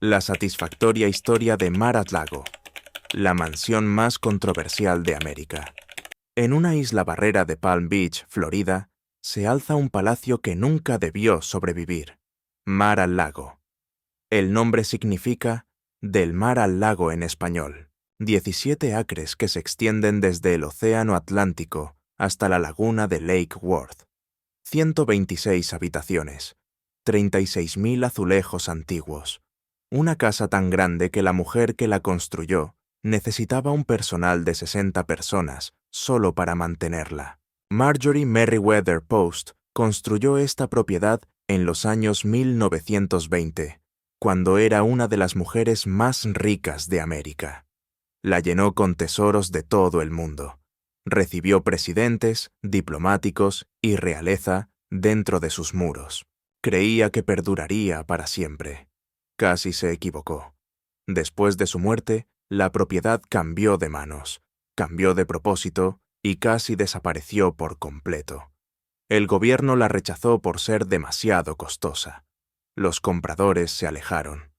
La satisfactoria historia de Mar-a-Lago, la mansión más controversial de América. En una isla barrera de Palm Beach, Florida, se alza un palacio que nunca debió sobrevivir. Mar-a-Lago. El nombre significa del mar al lago en español. 17 acres que se extienden desde el Océano Atlántico hasta la laguna de Lake Worth. 126 habitaciones. 36.000 azulejos antiguos. Una casa tan grande que la mujer que la construyó necesitaba un personal de 60 personas solo para mantenerla. Marjorie Merriweather Post construyó esta propiedad en los años 1920, cuando era una de las mujeres más ricas de América. La llenó con tesoros de todo el mundo. Recibió presidentes, diplomáticos y realeza dentro de sus muros. Creía que perduraría para siempre. Casi se equivocó. Después de su muerte, la propiedad cambió de manos, cambió de propósito y casi desapareció por completo. El gobierno la rechazó por ser demasiado costosa. Los compradores se alejaron.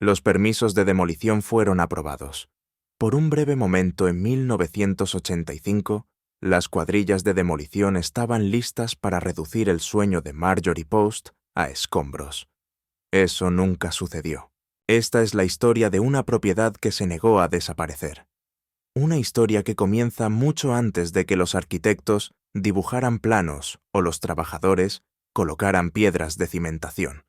Los permisos de demolición fueron aprobados. Por un breve momento en 1985, las cuadrillas de demolición estaban listas para reducir el sueño de Marjorie Post a escombros. Eso nunca sucedió. Esta es la historia de una propiedad que se negó a desaparecer. Una historia que comienza mucho antes de que los arquitectos dibujaran planos o los trabajadores colocaran piedras de cimentación.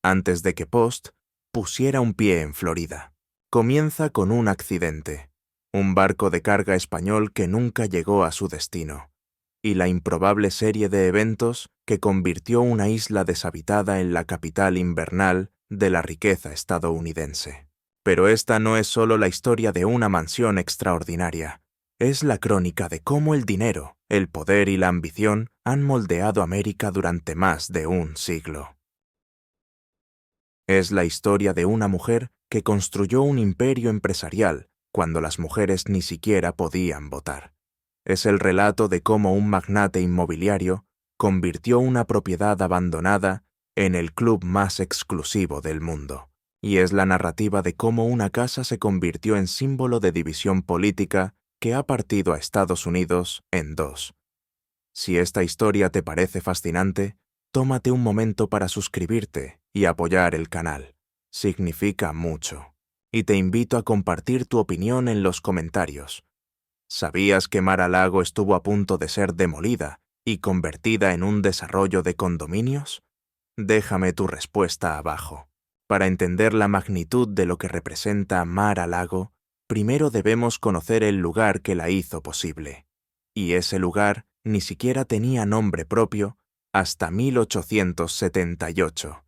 Antes de que Post pusiera un pie en Florida. Comienza con un accidente, un barco de carga español que nunca llegó a su destino, y la improbable serie de eventos que convirtió una isla deshabitada en la capital invernal de la riqueza estadounidense. Pero esta no es solo la historia de una mansión extraordinaria, es la crónica de cómo el dinero, el poder y la ambición han moldeado América durante más de un siglo. Es la historia de una mujer que construyó un imperio empresarial cuando las mujeres ni siquiera podían votar. Es el relato de cómo un magnate inmobiliario convirtió una propiedad abandonada en el club más exclusivo del mundo. Y es la narrativa de cómo una casa se convirtió en símbolo de división política que ha partido a Estados Unidos en dos. Si esta historia te parece fascinante, tómate un momento para suscribirte y apoyar el canal. Significa mucho. Y te invito a compartir tu opinión en los comentarios. ¿Sabías que Mar-a-Lago estuvo a punto de ser demolida y convertida en un desarrollo de condominios? Déjame tu respuesta abajo. Para entender la magnitud de lo que representa Mar-a-Lago, primero debemos conocer el lugar que la hizo posible. Y ese lugar ni siquiera tenía nombre propio hasta 1878.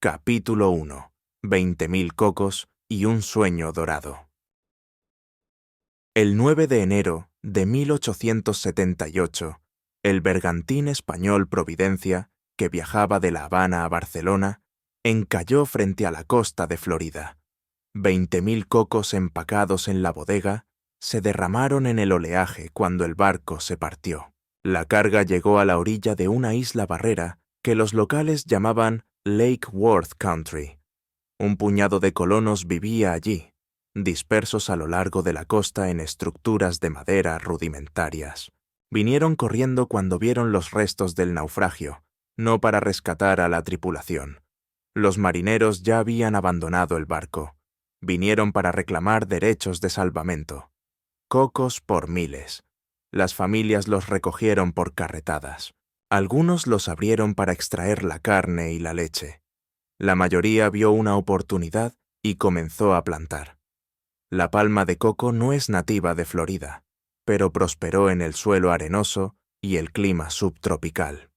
Capítulo 1. 20.000 cocos y un sueño dorado. El 9 de enero de 1878, el bergantín español Providencia, que viajaba de La Habana a Barcelona, encalló frente a la costa de Florida. 20.000 cocos empacados en la bodega se derramaron en el oleaje cuando el barco se partió. La carga llegó a la orilla de una isla barrera que los locales llamaban Lake Worth Country. Un puñado de colonos vivía allí, dispersos a lo largo de la costa en estructuras de madera rudimentarias. Vinieron corriendo cuando vieron los restos del naufragio, no para rescatar a la tripulación. Los marineros ya habían abandonado el barco. Vinieron para reclamar derechos de salvamento. Cocos por miles. Las familias los recogieron por carretadas. Algunos los abrieron para extraer la carne y la leche. La mayoría vio una oportunidad y comenzó a plantar. La palma de coco no es nativa de Florida, pero prosperó en el suelo arenoso y el clima subtropical.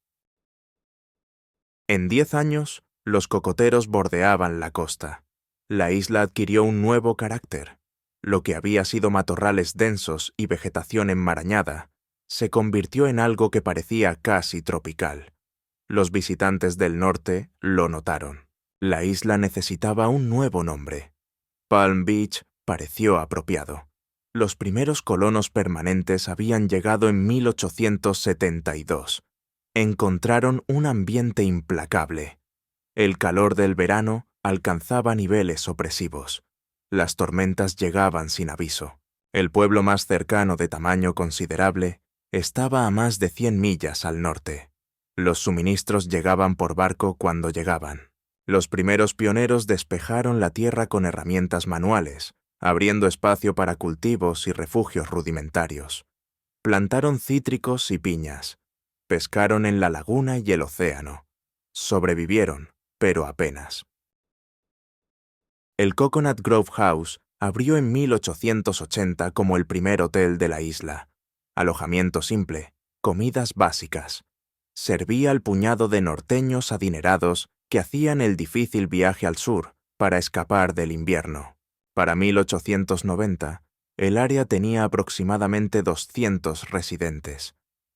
En 10 años, los cocoteros bordeaban la costa. La isla adquirió un nuevo carácter. Lo que había sido matorrales densos y vegetación enmarañada, se convirtió en algo que parecía casi tropical. Los visitantes del norte lo notaron. La isla necesitaba un nuevo nombre. Palm Beach pareció apropiado. Los primeros colonos permanentes habían llegado en 1872. Encontraron un ambiente implacable. El calor del verano alcanzaba niveles opresivos. Las tormentas llegaban sin aviso. El pueblo más cercano de tamaño considerable estaba a más de 100 millas al norte. Los suministros llegaban por barco cuando llegaban. Los primeros pioneros despejaron la tierra con herramientas manuales, abriendo espacio para cultivos y refugios rudimentarios. Plantaron cítricos y piñas. Pescaron en la laguna y el océano. Sobrevivieron, pero apenas. El Coconut Grove House abrió en 1880 como el primer hotel de la isla. Alojamiento simple, comidas básicas. Servía al puñado de norteños adinerados que hacían el difícil viaje al sur para escapar del invierno. Para 1890, el área tenía aproximadamente 200 residentes.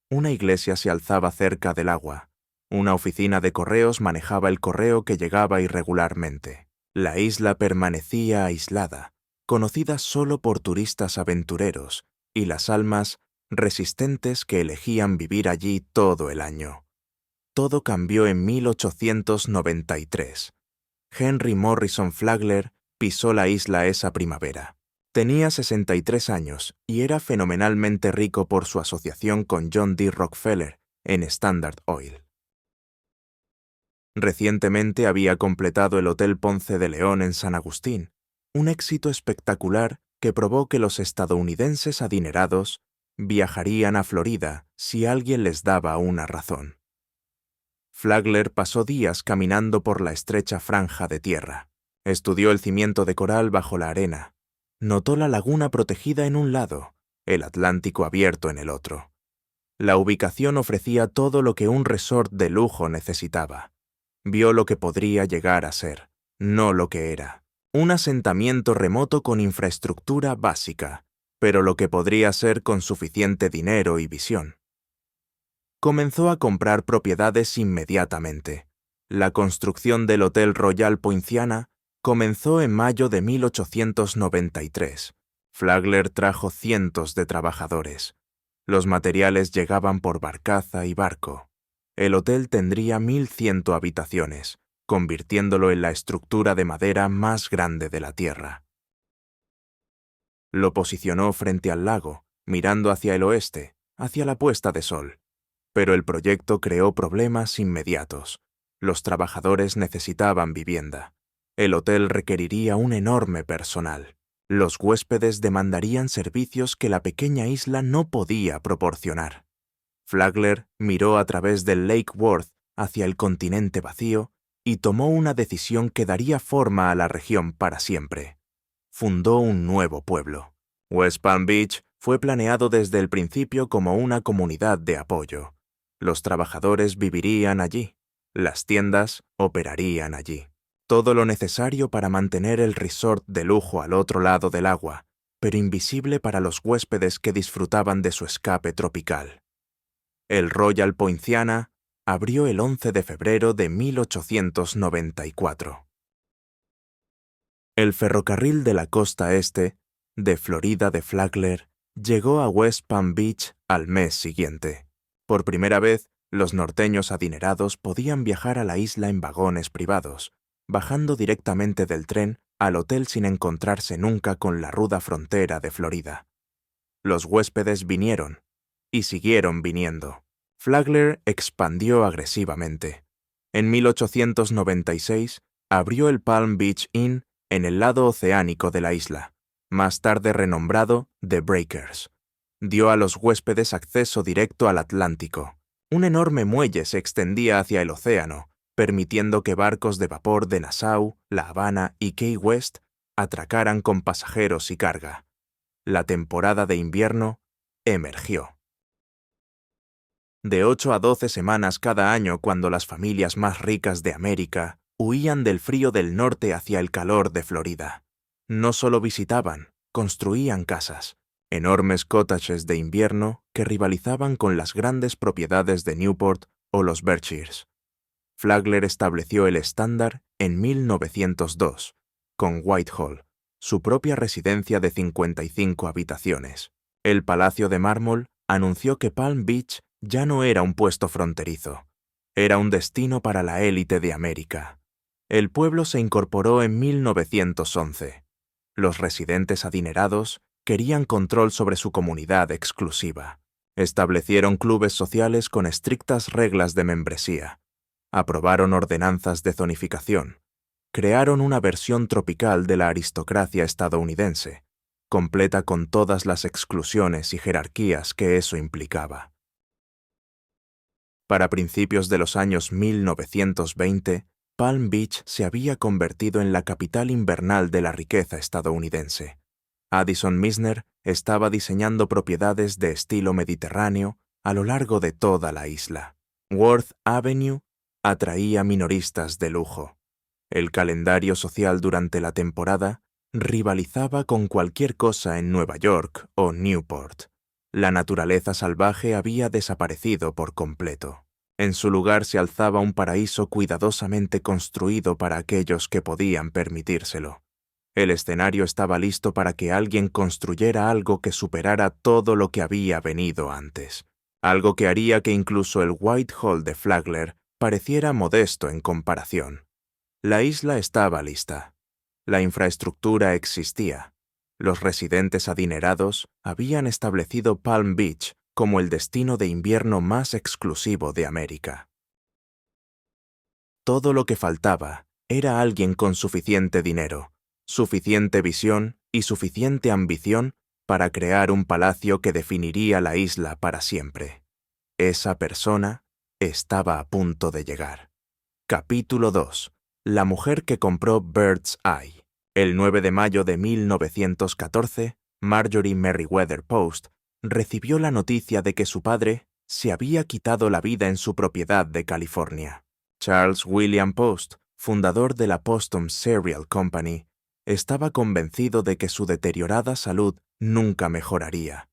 Una iglesia se alzaba cerca del agua. Una oficina de correos manejaba el correo que llegaba irregularmente. La isla permanecía aislada, conocida solo por turistas aventureros y las almas resistentes que elegían vivir allí todo el año. Todo cambió en 1893. Henry Morrison Flagler pisó la isla esa primavera. Tenía 63 años y era fenomenalmente rico por su asociación con John D. Rockefeller en Standard Oil. Recientemente había completado el Hotel Ponce de León en San Agustín, un éxito espectacular que probó que los estadounidenses adinerados viajarían a Florida si alguien les daba una razón. Flagler pasó días caminando por la estrecha franja de tierra. Estudió el cimiento de coral bajo la arena. Notó la laguna protegida en un lado, el Atlántico abierto en el otro. La ubicación ofrecía todo lo que un resort de lujo necesitaba. Vio lo que podría llegar a ser, no lo que era. Un asentamiento remoto con infraestructura básica, pero lo que podría ser con suficiente dinero y visión. Comenzó a comprar propiedades inmediatamente. La construcción del Hotel Royal Poinciana comenzó en mayo de 1893. Flagler trajo cientos de trabajadores. Los materiales llegaban por barcaza y barco. El hotel tendría 1.100 habitaciones, convirtiéndolo en la estructura de madera más grande de la Tierra. Lo posicionó frente al lago, mirando hacia el oeste, hacia la puesta de sol. Pero el proyecto creó problemas inmediatos. Los trabajadores necesitaban vivienda. El hotel requeriría un enorme personal. Los huéspedes demandarían servicios que la pequeña isla no podía proporcionar. Flagler miró a través del Lake Worth hacia el continente vacío y tomó una decisión que daría forma a la región para siempre. Fundó un nuevo pueblo. West Palm Beach fue planeado desde el principio como una comunidad de apoyo. Los trabajadores vivirían allí. Las tiendas operarían allí. Todo lo necesario para mantener el resort de lujo al otro lado del agua, pero invisible para los huéspedes que disfrutaban de su escape tropical. El Royal Poinciana abrió el 11 de febrero de 1894. El ferrocarril de la costa este, de Florida de Flagler, llegó a West Palm Beach al mes siguiente. Por primera vez, los norteños adinerados podían viajar a la isla en vagones privados, bajando directamente del tren al hotel sin encontrarse nunca con la ruda frontera de Florida. Los huéspedes vinieron, y siguieron viniendo. Flagler expandió agresivamente. En 1896 abrió el Palm Beach Inn en el lado oceánico de la isla, más tarde renombrado The Breakers. Dio a los huéspedes acceso directo al Atlántico. Un enorme muelle se extendía hacia el océano, permitiendo que barcos de vapor de Nassau, La Habana y Key West atracaran con pasajeros y carga. La temporada de invierno emergió. De 8 a 12 semanas cada año, cuando las familias más ricas de América huían del frío del norte hacia el calor de Florida. No solo visitaban, construían casas, enormes cottages de invierno que rivalizaban con las grandes propiedades de Newport o los Berkshires. Flagler estableció el estándar en 1902, con Whitehall, su propia residencia de 55 habitaciones. El Palacio de Mármol anunció que Palm Beach ya no era un puesto fronterizo, era un destino para la élite de América. El pueblo se incorporó en 1911. Los residentes adinerados querían control sobre su comunidad exclusiva. Establecieron clubes sociales con estrictas reglas de membresía. Aprobaron ordenanzas de zonificación. Crearon una versión tropical de la aristocracia estadounidense, completa con todas las exclusiones y jerarquías que eso implicaba. Para principios de los años 1920, Palm Beach se había convertido en la capital invernal de la riqueza estadounidense. Addison Mizner estaba diseñando propiedades de estilo mediterráneo a lo largo de toda la isla. Worth Avenue atraía minoristas de lujo. El calendario social durante la temporada rivalizaba con cualquier cosa en Nueva York o Newport. La naturaleza salvaje había desaparecido por completo. En su lugar se alzaba un paraíso cuidadosamente construido para aquellos que podían permitírselo. El escenario estaba listo para que alguien construyera algo que superara todo lo que había venido antes. Algo que haría que incluso el Whitehall de Flagler pareciera modesto en comparación. La isla estaba lista. La infraestructura existía. Los residentes adinerados habían establecido Palm Beach como el destino de invierno más exclusivo de América. Todo lo que faltaba era alguien con suficiente dinero, suficiente visión y suficiente ambición para crear un palacio que definiría la isla para siempre. Esa persona estaba a punto de llegar. Capítulo 2. La mujer que compró Bird's Eye. El 9 de mayo de 1914, Marjorie Merriweather Post recibió la noticia de que su padre se había quitado la vida en su propiedad de California. Charles William Post, fundador de la Postum Cereal Company, estaba convencido de que su deteriorada salud nunca mejoraría.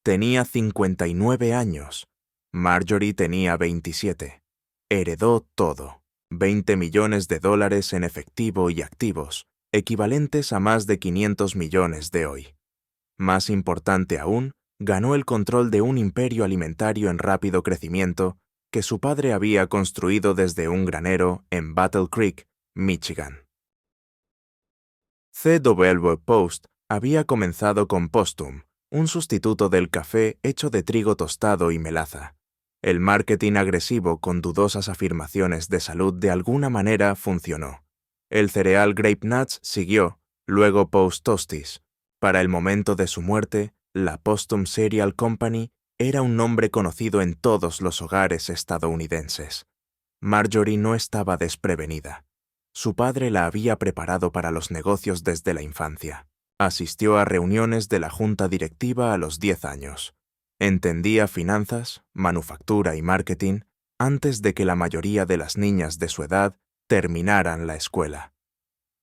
Tenía 59 años. Marjorie tenía 27. Heredó todo. $20 millones en efectivo y activos, equivalentes a más de 500 millones de hoy. Más importante aún, ganó el control de un imperio alimentario en rápido crecimiento que su padre había construido desde un granero en Battle Creek, Michigan. C.W. Post había comenzado con Postum, un sustituto del café hecho de trigo tostado y melaza. El marketing agresivo con dudosas afirmaciones de salud de alguna manera funcionó. El cereal Grape Nuts siguió, luego Post Toasties. Para el momento de su muerte, la Postum Cereal Company era un nombre conocido en todos los hogares estadounidenses. Marjorie no estaba desprevenida. Su padre la había preparado para los negocios desde la infancia. Asistió a reuniones de la junta directiva a los 10 años. Entendía finanzas, manufactura y marketing antes de que la mayoría de las niñas de su edad terminaran la escuela.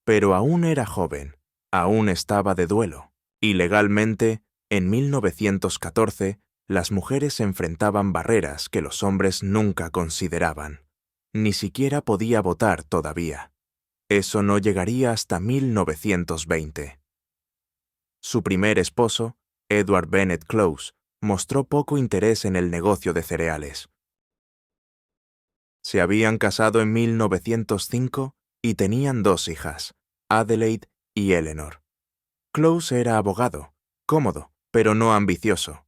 Pero aún era joven, aún estaba de duelo, y legalmente, en 1914, las mujeres enfrentaban barreras que los hombres nunca consideraban. Ni siquiera podía votar todavía. Eso no llegaría hasta 1920. Su primer esposo, Edward Bennett Close, mostró poco interés en el negocio de cereales. Se habían casado en 1905 y tenían 2 hijas, Adelaide y Eleanor. Close era abogado, cómodo, pero no ambicioso.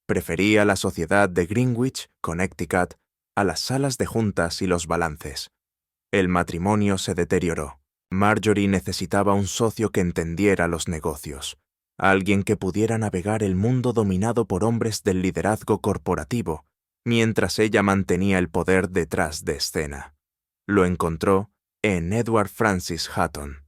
Prefería la sociedad de Greenwich, Connecticut, a las salas de juntas y los balances. El matrimonio se deterioró. Marjorie necesitaba un socio que entendiera los negocios, alguien que pudiera navegar el mundo dominado por hombres del liderazgo corporativo, mientras ella mantenía el poder detrás de escena. Lo encontró en Edward Francis Hutton,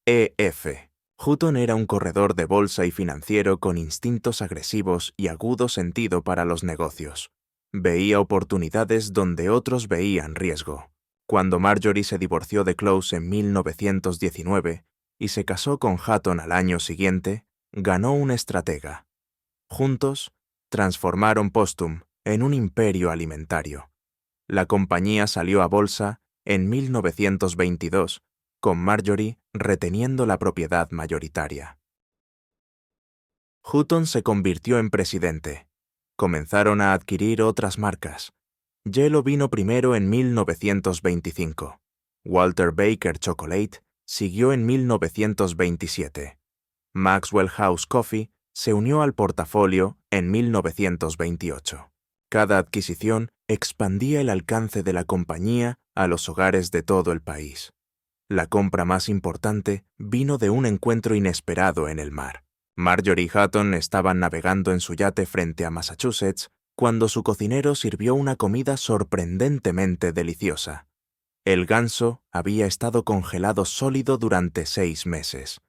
E.F. Hutton era un corredor de bolsa y financiero con instintos agresivos y agudo sentido para los negocios. Veía oportunidades donde otros veían riesgo. Cuando Marjorie se divorció de Close en 1919 y se casó con Hutton al año siguiente, ganó un estratega. Juntos, transformaron Postum en un imperio alimentario. La compañía salió a bolsa en 1922, con Marjorie reteniendo la propiedad mayoritaria. Hutton se convirtió en presidente. Comenzaron a adquirir otras marcas. Yellow vino primero en 1925. Walter Baker Chocolate siguió en 1927. Maxwell House Coffee se unió al portafolio en 1928. Cada adquisición expandía el alcance de la compañía a los hogares de todo el país. La compra más importante vino de un encuentro inesperado en el mar. Marjorie y Hutton estaban navegando en su yate frente a Massachusetts cuando su cocinero sirvió una comida sorprendentemente deliciosa. El ganso había estado congelado sólido durante 6 meses.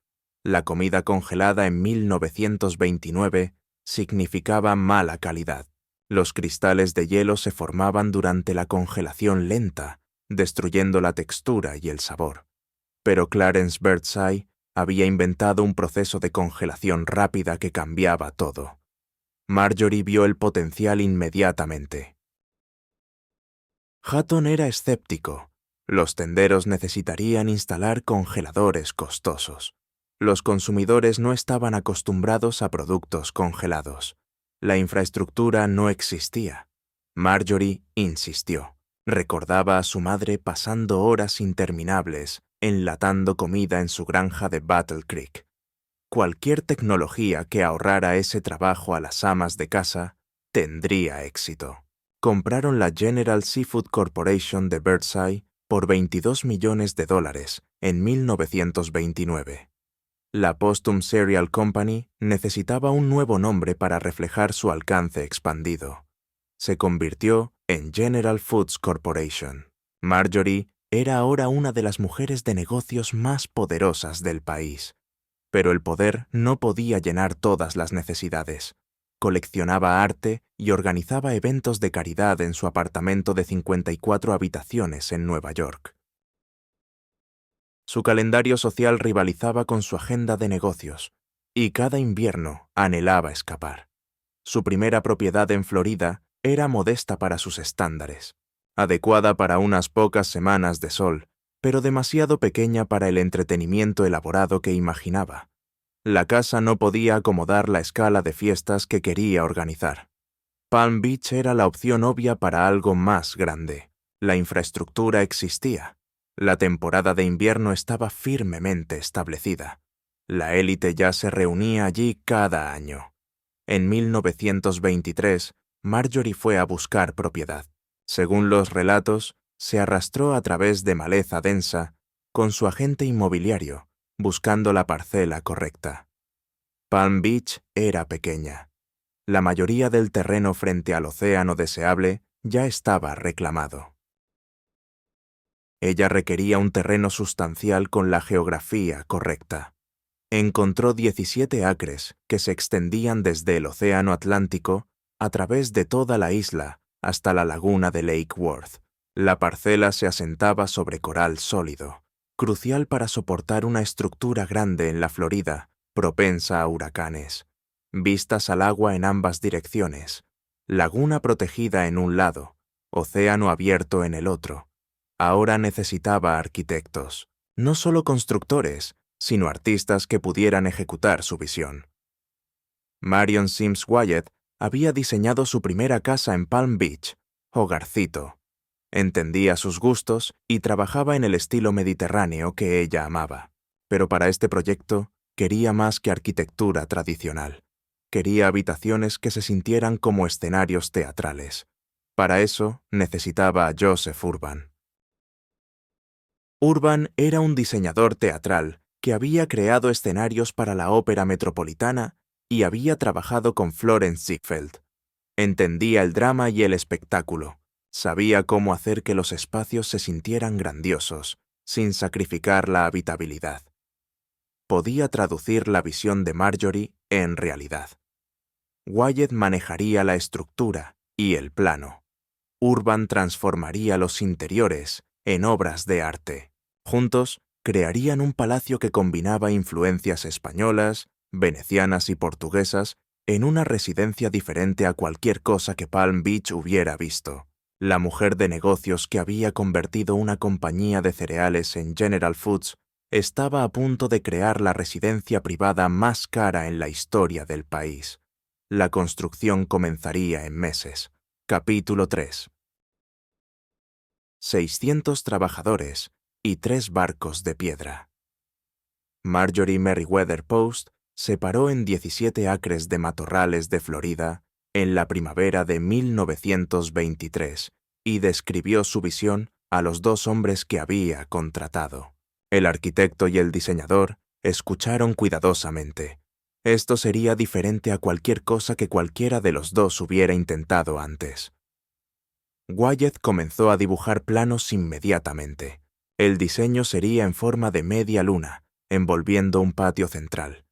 La comida congelada en 1929 significaba mala calidad. Los cristales de hielo se formaban durante la congelación lenta, destruyendo la textura y el sabor. Pero Clarence Birdseye había inventado un proceso de congelación rápida que cambiaba todo. Marjorie vio el potencial inmediatamente. Hutton era escéptico. Los tenderos necesitarían instalar congeladores costosos. Los consumidores no estaban acostumbrados a productos congelados. La infraestructura no existía. Marjorie insistió. Recordaba a su madre pasando horas interminables enlatando comida en su granja de Battle Creek. Cualquier tecnología que ahorrara ese trabajo a las amas de casa tendría éxito. Compraron la General Seafood Corporation de Birdseye por $22 millones en 1929. La Postum Cereal Company necesitaba un nuevo nombre para reflejar su alcance expandido. Se convirtió en General Foods Corporation. Marjorie era ahora una de las mujeres de negocios más poderosas del país. Pero el poder no podía llenar todas las necesidades. Coleccionaba arte y organizaba eventos de caridad en su apartamento de 54 habitaciones en Nueva York. Su calendario social rivalizaba con su agenda de negocios, y cada invierno anhelaba escapar. Su primera propiedad en Florida era modesta para sus estándares, adecuada para unas pocas semanas de sol, pero demasiado pequeña para el entretenimiento elaborado que imaginaba. La casa no podía acomodar la escala de fiestas que quería organizar. Palm Beach era la opción obvia para algo más grande. La infraestructura existía. La temporada de invierno estaba firmemente establecida. La élite ya se reunía allí cada año. En 1923, Marjorie fue a buscar propiedad. Según los relatos, se arrastró a través de maleza densa con su agente inmobiliario, buscando la parcela correcta. Palm Beach era pequeña. La mayoría del terreno frente al océano deseable ya estaba reclamado. Ella requería un terreno sustancial con la geografía correcta. Encontró 17 acres que se extendían desde el océano Atlántico a través de toda la isla hasta la laguna de Lake Worth. La parcela se asentaba sobre coral sólido, crucial para soportar una estructura grande en la Florida, propensa a huracanes. Vistas al agua en ambas direcciones, laguna protegida en un lado, océano abierto en el otro. Ahora necesitaba arquitectos, no solo constructores, sino artistas que pudieran ejecutar su visión. Marion Sims Wyatt había diseñado su primera casa en Palm Beach, hogarcito. Entendía sus gustos y trabajaba en el estilo mediterráneo que ella amaba. Pero para este proyecto quería más que arquitectura tradicional. Quería habitaciones que se sintieran como escenarios teatrales. Para eso necesitaba a Joseph Urban. Urban era un diseñador teatral que había creado escenarios para la Ópera Metropolitana y había trabajado con Florence Ziegfeld. Entendía el drama y el espectáculo. Sabía cómo hacer que los espacios se sintieran grandiosos, sin sacrificar la habitabilidad. Podía traducir la visión de Marjorie en realidad. Wyatt manejaría la estructura y el plano. Urban transformaría los interiores en obras de arte. Juntos, crearían un palacio que combinaba influencias españolas, venecianas y portuguesas en una residencia diferente a cualquier cosa que Palm Beach hubiera visto. La mujer de negocios que había convertido una compañía de cereales en General Foods estaba a punto de crear la residencia privada más cara en la historia del país. La construcción comenzaría en meses. Capítulo 3. 600 trabajadores, y 3 barcos de piedra. Marjorie Merriweather Post se paró en 17 acres de matorrales de Florida en la primavera de 1923 y describió su visión a los 2 hombres que había contratado. El arquitecto y el diseñador escucharon cuidadosamente. Esto sería diferente a cualquier cosa que cualquiera de los 2 hubiera intentado antes. Wyatt comenzó a dibujar planos inmediatamente. El diseño sería en forma de media luna, envolviendo un patio central.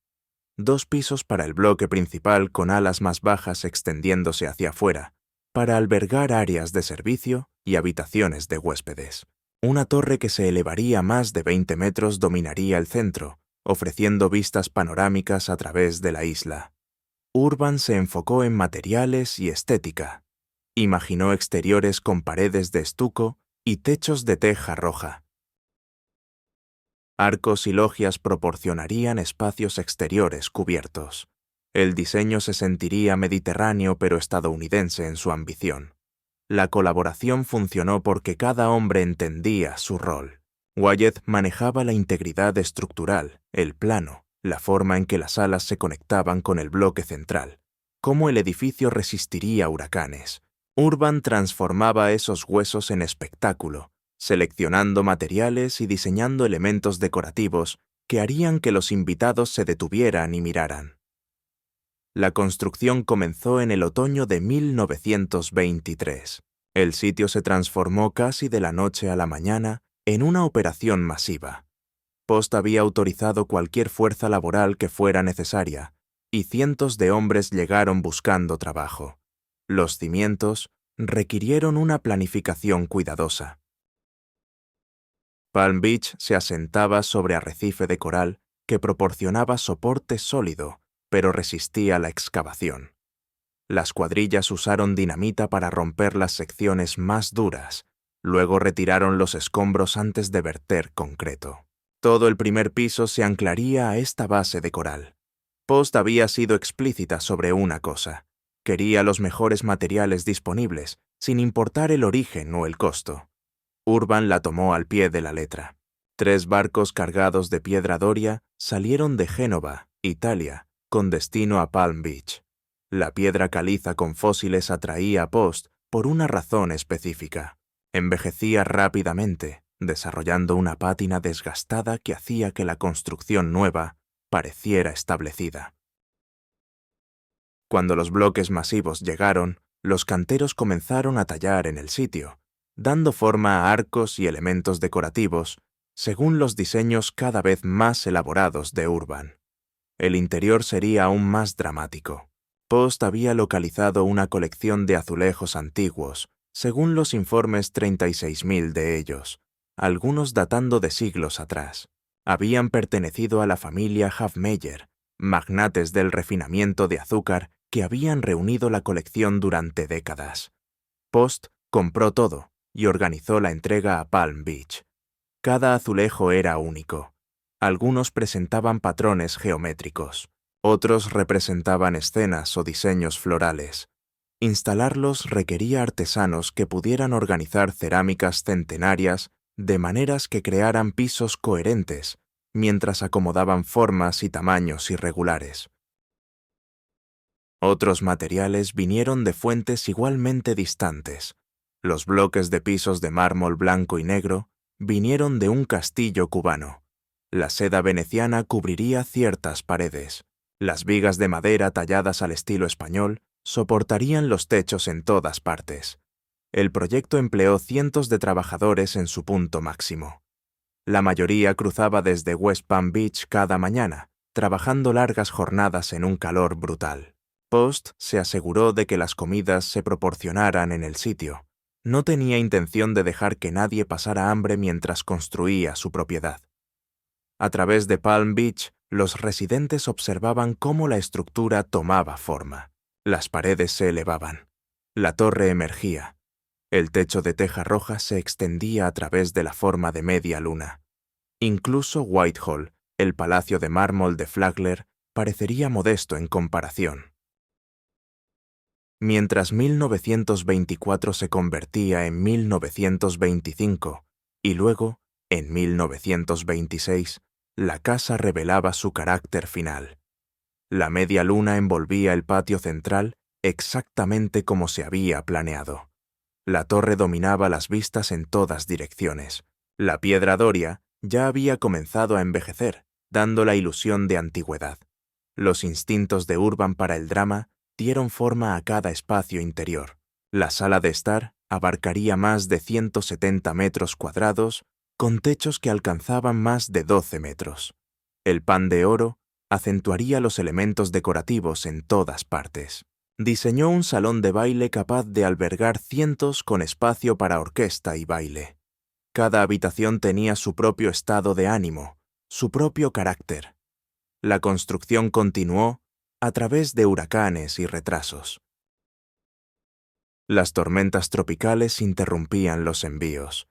2 pisos para el bloque principal con alas más bajas extendiéndose hacia afuera, para albergar áreas de servicio y habitaciones de huéspedes. Una torre que se elevaría más de 20 metros dominaría el centro, ofreciendo vistas panorámicas a través de la isla. Urban se enfocó en materiales y estética. Imaginó exteriores con paredes de estuco y techos de teja roja. Arcos y logias proporcionarían espacios exteriores cubiertos. El diseño se sentiría mediterráneo pero estadounidense en su ambición. La colaboración funcionó porque cada hombre entendía su rol. Wyatt manejaba la integridad estructural, el plano, la forma en que las alas se conectaban con el bloque central, cómo el edificio resistiría huracanes. Urban transformaba esos huesos en espectáculo, seleccionando materiales y diseñando elementos decorativos que harían que los invitados se detuvieran y miraran. La construcción comenzó en el otoño de 1923. El sitio se transformó casi de la noche a la mañana en una operación masiva. Post había autorizado cualquier fuerza laboral que fuera necesaria, y cientos de hombres llegaron buscando trabajo. Los cimientos requirieron una planificación cuidadosa. Palm Beach se asentaba sobre arrecife de coral que proporcionaba soporte sólido, pero resistía la excavación. Las cuadrillas usaron dinamita para romper las secciones más duras, luego retiraron los escombros antes de verter concreto. Todo el primer piso se anclaría a esta base de coral. Post había sido explícita sobre una cosa: quería los mejores materiales disponibles, sin importar el origen o el costo. Urban la tomó al pie de la letra. 3 barcos cargados de piedra doria salieron de Génova, Italia, con destino a Palm Beach. La piedra caliza con fósiles atraía a Post por una razón específica. Envejecía rápidamente, desarrollando una pátina desgastada que hacía que la construcción nueva pareciera establecida. Cuando los bloques masivos llegaron, los canteros comenzaron a tallar en el sitio, dando forma a arcos y elementos decorativos, según los diseños cada vez más elaborados de Urban. El interior sería aún más dramático. Post había localizado una colección de azulejos antiguos, según los informes 36.000 de ellos, algunos datando de siglos atrás. Habían pertenecido a la familia Hofmeier, magnates del refinamiento de azúcar que habían reunido la colección durante décadas. Post compró todo y organizó la entrega a Palm Beach. Cada azulejo era único. Algunos presentaban patrones geométricos, otros representaban escenas o diseños florales. Instalarlos requería artesanos que pudieran organizar cerámicas centenarias de maneras que crearan pisos coherentes, mientras acomodaban formas y tamaños irregulares. Otros materiales vinieron de fuentes igualmente distantes. Los bloques de pisos de mármol blanco y negro vinieron de un castillo cubano. La seda veneciana cubriría ciertas paredes. Las vigas de madera talladas al estilo español soportarían los techos en todas partes. El proyecto empleó cientos de trabajadores en su punto máximo. La mayoría cruzaba desde West Palm Beach cada mañana, trabajando largas jornadas en un calor brutal. Post se aseguró de que las comidas se proporcionaran en el sitio. No tenía intención de dejar que nadie pasara hambre mientras construía su propiedad. A través de Palm Beach, los residentes observaban cómo la estructura tomaba forma. Las paredes se elevaban. La torre emergía. El techo de teja roja se extendía a través de la forma de media luna. Incluso Whitehall, el palacio de mármol de Flagler, parecería modesto en comparación. Mientras 1924 se convertía en 1925 y luego En 1926, la casa revelaba su carácter final. La media luna envolvía el patio central exactamente como se había planeado. La torre dominaba las vistas en todas direcciones. La piedra doria ya había comenzado a envejecer, dando la ilusión de antigüedad. Los instintos de Urban para el drama dieron forma a cada espacio interior. La sala de estar abarcaría más de 170 metros cuadrados, con techos que alcanzaban más de 12 metros. El pan de oro acentuaría los elementos decorativos en todas partes. Diseñó un salón de baile capaz de albergar cientos con espacio para orquesta y baile. Cada habitación tenía su propio estado de ánimo, su propio carácter. La construcción continuó a través de huracanes y retrasos. Las tormentas tropicales interrumpían los envíos.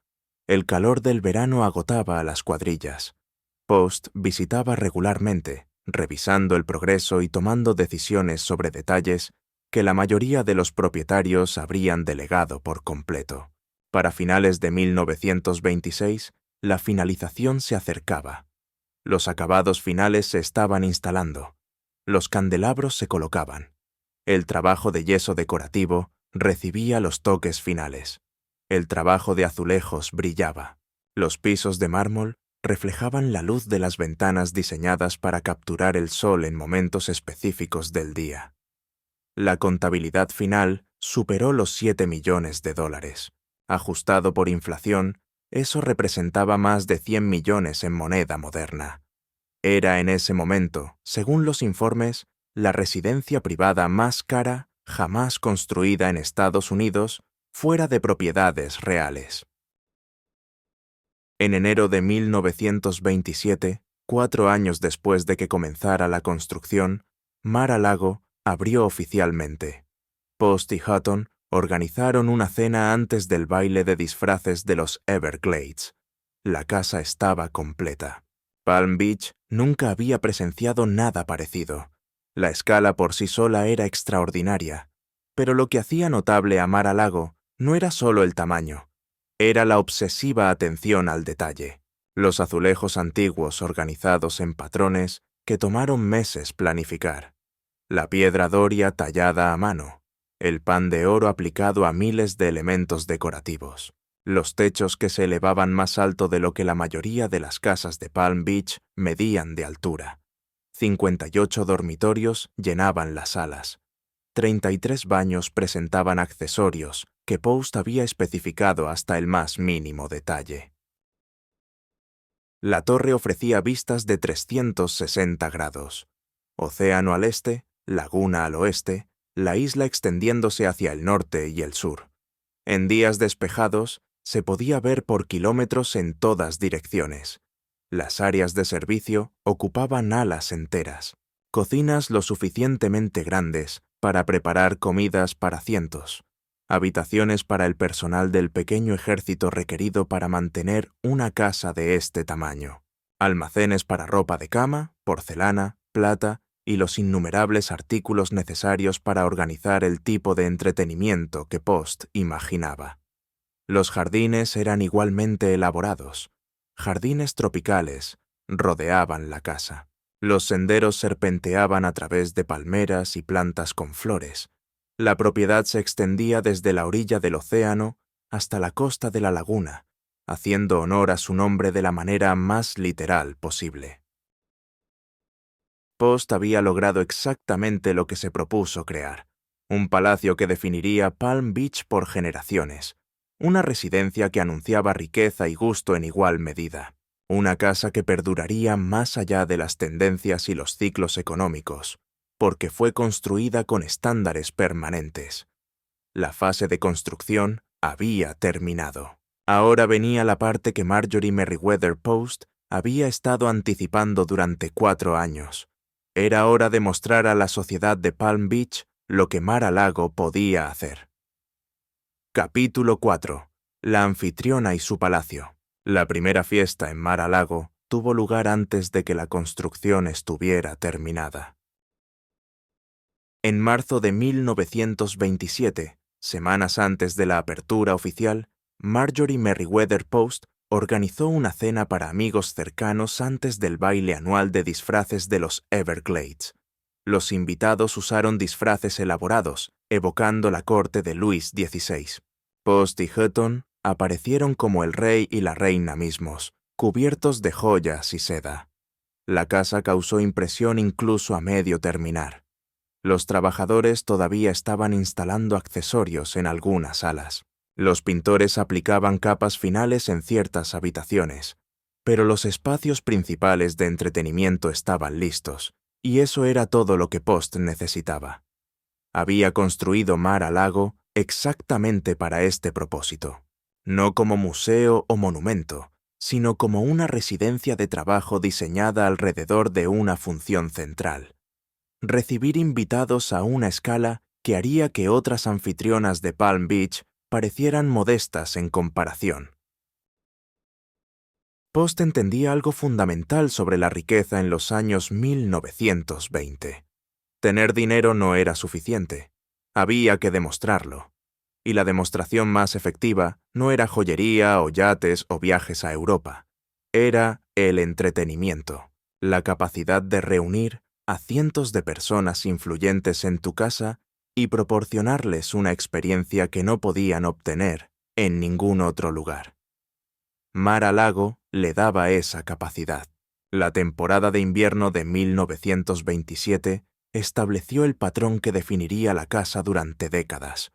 El calor del verano agotaba a las cuadrillas. Post visitaba regularmente, revisando el progreso y tomando decisiones sobre detalles que la mayoría de los propietarios habrían delegado por completo. Para finales de 1926, la finalización se acercaba. Los acabados finales se estaban instalando. Los candelabros se colocaban. El trabajo de yeso decorativo recibía los toques finales. El trabajo de azulejos brillaba. Los pisos de mármol reflejaban la luz de las ventanas diseñadas para capturar el sol en momentos específicos del día. La contabilidad final superó los 7 millones de dólares. Ajustado por inflación, eso representaba más de 100 millones en moneda moderna. Era en ese momento, según los informes, la residencia privada más cara jamás construida en Estados Unidos fuera de propiedades reales. En enero de 1927, 4 años después de que comenzara la construcción, Mar-a-Lago abrió oficialmente. Post y Hutton organizaron una cena antes del baile de disfraces de los Everglades. La casa estaba completa. Palm Beach nunca había presenciado nada parecido. La escala por sí sola era extraordinaria, pero lo que hacía notable a Mar-a-Lago no era solo el tamaño, era la obsesiva atención al detalle. Los azulejos antiguos organizados en patrones que tomaron meses planificar. La piedra doria tallada a mano. El pan de oro aplicado a miles de elementos decorativos. Los techos que se elevaban más alto de lo que la mayoría de las casas de Palm Beach medían de altura. 58 dormitorios llenaban las salas. 33 baños presentaban accesorios que Post había especificado hasta el más mínimo detalle. La torre ofrecía vistas de 360 grados. Océano al este, laguna al oeste, la isla extendiéndose hacia el norte y el sur. En días despejados, se podía ver por kilómetros en todas direcciones. Las áreas de servicio ocupaban alas enteras, cocinas lo suficientemente grandes para preparar comidas para cientos, habitaciones para el personal del pequeño ejército requerido para mantener una casa de este tamaño, almacenes para ropa de cama, porcelana, plata y los innumerables artículos necesarios para organizar el tipo de entretenimiento que Post imaginaba. Los jardines eran igualmente elaborados. Jardines tropicales rodeaban la casa. Los senderos serpenteaban a través de palmeras y plantas con flores. La propiedad se extendía desde la orilla del océano hasta la costa de la laguna, haciendo honor a su nombre de la manera más literal posible. Post había logrado exactamente lo que se propuso crear, un palacio que definiría Palm Beach por generaciones, una residencia que anunciaba riqueza y gusto en igual medida, una casa que perduraría más allá de las tendencias y los ciclos económicos, porque fue construida con estándares permanentes. La fase de construcción había terminado. Ahora venía la parte que Marjorie Merriweather Post había estado anticipando durante 4 años. Era hora de mostrar a la sociedad de Palm Beach lo que Mar-a-Lago podía hacer. Capítulo 4. La anfitriona y su palacio. La primera fiesta en Mar-a-Lago tuvo lugar antes de que la construcción estuviera terminada. En marzo de 1927, semanas antes de la apertura oficial, Marjorie Merriweather Post organizó una cena para amigos cercanos antes del baile anual de disfraces de los Everglades. Los invitados usaron disfraces elaborados, evocando la corte de Luis XVI. Post y Hutton aparecieron como el rey y la reina mismos, cubiertos de joyas y seda. La casa causó impresión incluso a medio terminar. Los trabajadores todavía estaban instalando accesorios en algunas salas. Los pintores aplicaban capas finales en ciertas habitaciones, pero los espacios principales de entretenimiento estaban listos, y eso era todo lo que Post necesitaba. Había construido Mar-a-Lago exactamente para este propósito, no como museo o monumento, sino como una residencia de trabajo diseñada alrededor de una función central: recibir invitados a una escala que haría que otras anfitrionas de Palm Beach parecieran modestas en comparación. Post entendía algo fundamental sobre la riqueza en los años 1920. Tener dinero no era suficiente. Había que demostrarlo. Y la demostración más efectiva no era joyería o yates o viajes a Europa. Era el entretenimiento, la capacidad de reunir a cientos de personas influyentes en tu casa y proporcionarles una experiencia que no podían obtener en ningún otro lugar. Mar-a-Lago le daba esa capacidad. La temporada de invierno de 1927 estableció el patrón que definiría la casa durante décadas.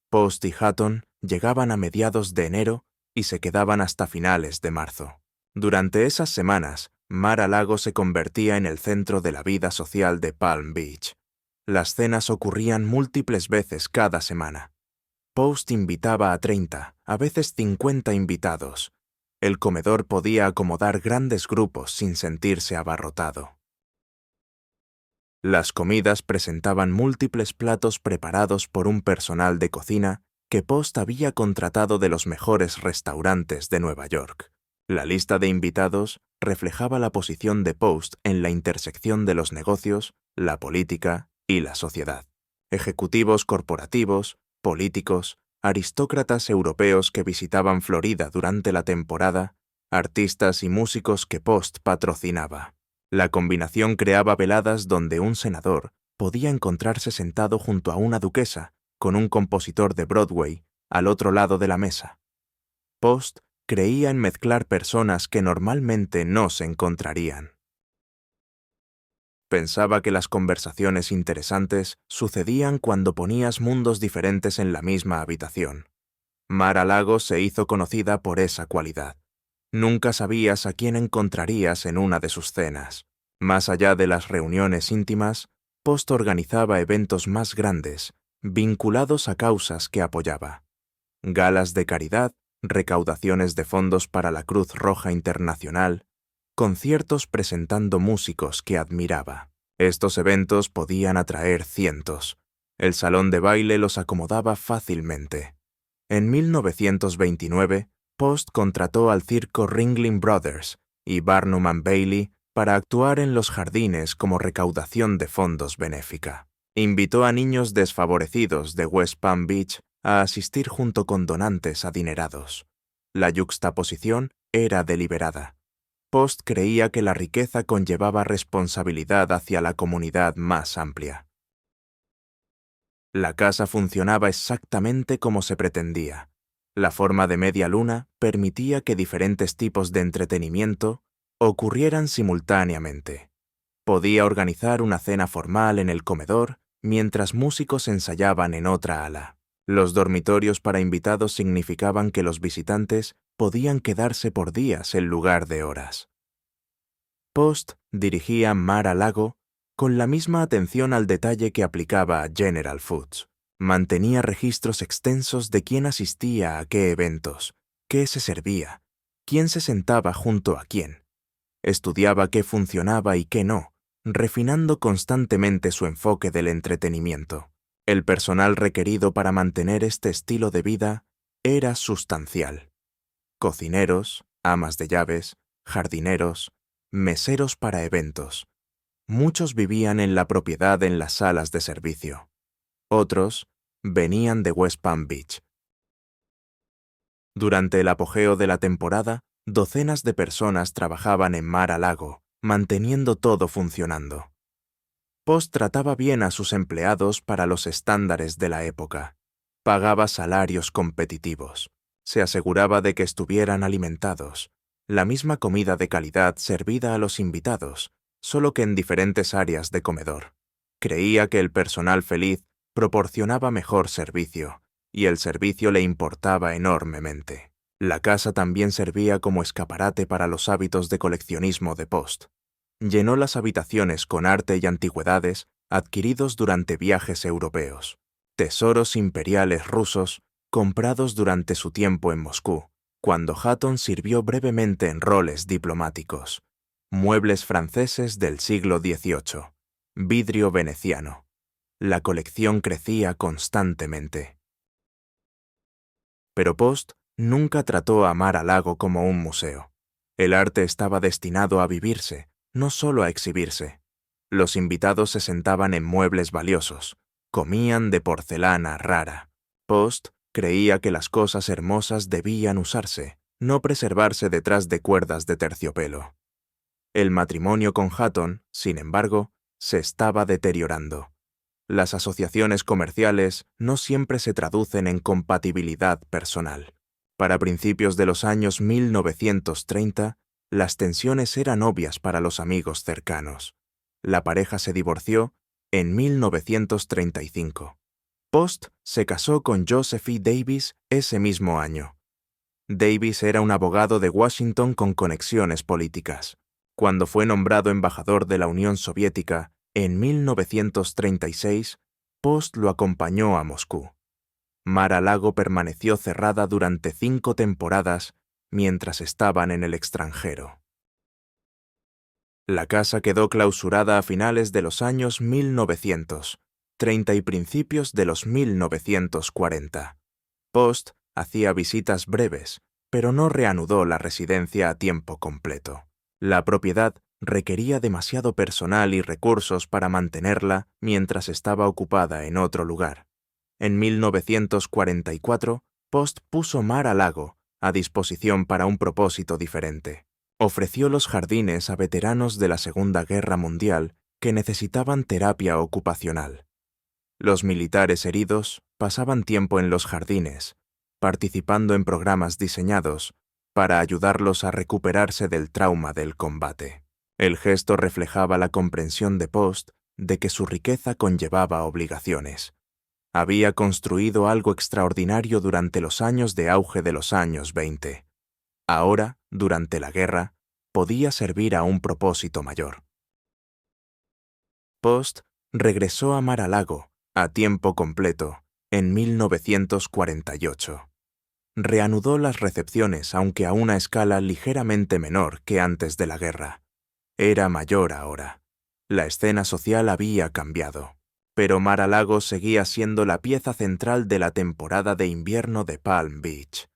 Post y Hutton llegaban a mediados de enero y se quedaban hasta finales de marzo. Durante esas semanas, Mar-a-Lago se convertía en el centro de la vida social de Palm Beach. Las cenas ocurrían múltiples veces cada semana. Post invitaba a 30, a veces 50 invitados. El comedor podía acomodar grandes grupos sin sentirse abarrotado. Las comidas presentaban múltiples platos preparados por un personal de cocina que Post había contratado de los mejores restaurantes de Nueva York. La lista de invitados reflejaba la posición de Post en la intersección de los negocios, la política y la sociedad. Ejecutivos corporativos, políticos, aristócratas europeos que visitaban Florida durante la temporada, artistas y músicos que Post patrocinaba. La combinación creaba veladas donde un senador podía encontrarse sentado junto a una duquesa con un compositor de Broadway al otro lado de la mesa. Post creía en mezclar personas que normalmente no se encontrarían. Pensaba que las conversaciones interesantes sucedían cuando ponías mundos diferentes en la misma habitación. Mar-a-Lago se hizo conocida por esa cualidad. Nunca sabías a quién encontrarías en una de sus cenas. Más allá de las reuniones íntimas, Post organizaba eventos más grandes, vinculados a causas que apoyaba. Galas de caridad, recaudaciones de fondos para la Cruz Roja Internacional, conciertos presentando músicos que admiraba. Estos eventos podían atraer cientos. El salón de baile los acomodaba fácilmente. En 1929, Post contrató al circo Ringling Brothers y Barnum and Bailey para actuar en los jardines como recaudación de fondos benéfica. Invitó a niños desfavorecidos de West Palm Beach a asistir junto con donantes adinerados. La yuxtaposición era deliberada. Post creía que la riqueza conllevaba responsabilidad hacia la comunidad más amplia. La casa funcionaba exactamente como se pretendía. La forma de media luna permitía que diferentes tipos de entretenimiento ocurrieran simultáneamente. Podía organizar una cena formal en el comedor mientras músicos ensayaban en otra ala. Los dormitorios para invitados significaban que los visitantes podían quedarse por días en lugar de horas. Post dirigía Mar-a-Lago con la misma atención al detalle que aplicaba a General Foods. Mantenía registros extensos de quién asistía a qué eventos, qué se servía, quién se sentaba junto a quién. Estudiaba qué funcionaba y qué no, refinando constantemente su enfoque del entretenimiento. El personal requerido para mantener este estilo de vida era sustancial. Cocineros, amas de llaves, jardineros, meseros para eventos. Muchos vivían en la propiedad en las salas de servicio. Otros venían de West Palm Beach. Durante el apogeo de la temporada, Docenas de personas trabajaban en Mar-a-Lago, manteniendo todo funcionando. Post trataba bien a sus empleados para los estándares de la época. Pagaba salarios competitivos. Se aseguraba de que estuvieran alimentados. La misma comida de calidad servida a los invitados, solo que en diferentes áreas de comedor. Creía que el personal feliz proporcionaba mejor servicio, y el servicio le importaba enormemente. La casa también servía como escaparate para los hábitos de coleccionismo de Post. Llenó las habitaciones con arte y antigüedades adquiridos durante viajes europeos. Tesoros imperiales rusos comprados durante su tiempo en Moscú, cuando Hatton sirvió brevemente en roles diplomáticos. Muebles franceses del siglo XVIII. Vidrio veneciano. La colección crecía constantemente. Pero Post nunca trató a Mar-a-Lago como un museo. El arte estaba destinado a vivirse, no solo a exhibirse. Los invitados se sentaban en muebles valiosos, comían de porcelana rara. Post creía que las cosas hermosas debían usarse, no preservarse detrás de cuerdas de terciopelo. El matrimonio con Hatton, sin embargo, se estaba deteriorando. Las asociaciones comerciales no siempre se traducen en compatibilidad personal. Para principios de los años 1930, las tensiones eran obvias para los amigos cercanos. La pareja se divorció en 1935. Post se casó con Josephine Davis ese mismo año. Davis era un abogado de Washington con conexiones políticas. Cuando fue nombrado embajador de la Unión Soviética en 1936, Post lo acompañó a Moscú. Mar-a-Lago permaneció cerrada durante 5 temporadas mientras estaban en el extranjero. La casa quedó clausurada a finales de los años 1930 y principios de los 1940. Post hacía visitas breves, pero no reanudó la residencia a tiempo completo. La propiedad requería demasiado personal y recursos para mantenerla mientras estaba ocupada en otro lugar. En 1944, Post puso Mar-a-Lago a disposición para un propósito diferente. Ofreció los jardines a veteranos de la Segunda Guerra Mundial que necesitaban terapia ocupacional. Los militares heridos pasaban tiempo en los jardines, participando en programas diseñados para ayudarlos a recuperarse del trauma del combate. El gesto reflejaba la comprensión de Post de que su riqueza conllevaba obligaciones. Había construido algo extraordinario durante los años de auge de los años 20. Ahora, durante la guerra, podía servir a un propósito mayor. Post regresó a Mar-a-Lago a tiempo completo en 1948. Reanudó las recepciones, aunque a una escala ligeramente menor que antes de la guerra. Era mayor ahora. La escena social había cambiado, pero Mar-a-Lago seguía siendo la pieza central de la temporada de invierno de Palm Beach.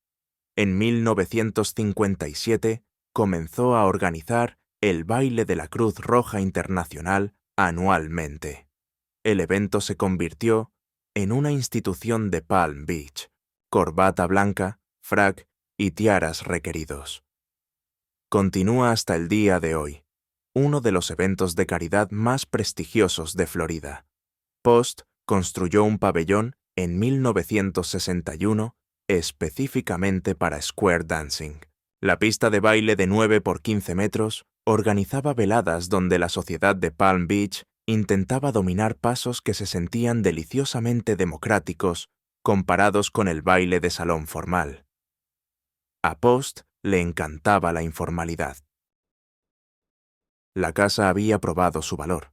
En 1957 comenzó a organizar el Baile de la Cruz Roja Internacional anualmente. El evento se convirtió en una institución de Palm Beach, corbata blanca, frac y tiaras requeridos. Continúa hasta el día de hoy, uno de los eventos de caridad más prestigiosos de Florida. Post construyó un pabellón en 1961 específicamente para square dancing. La pista de baile de 9 por 15 metros organizaba veladas donde la sociedad de Palm Beach intentaba dominar pasos que se sentían deliciosamente democráticos comparados con el baile de salón formal. A Post le encantaba la informalidad. La casa había probado su valor,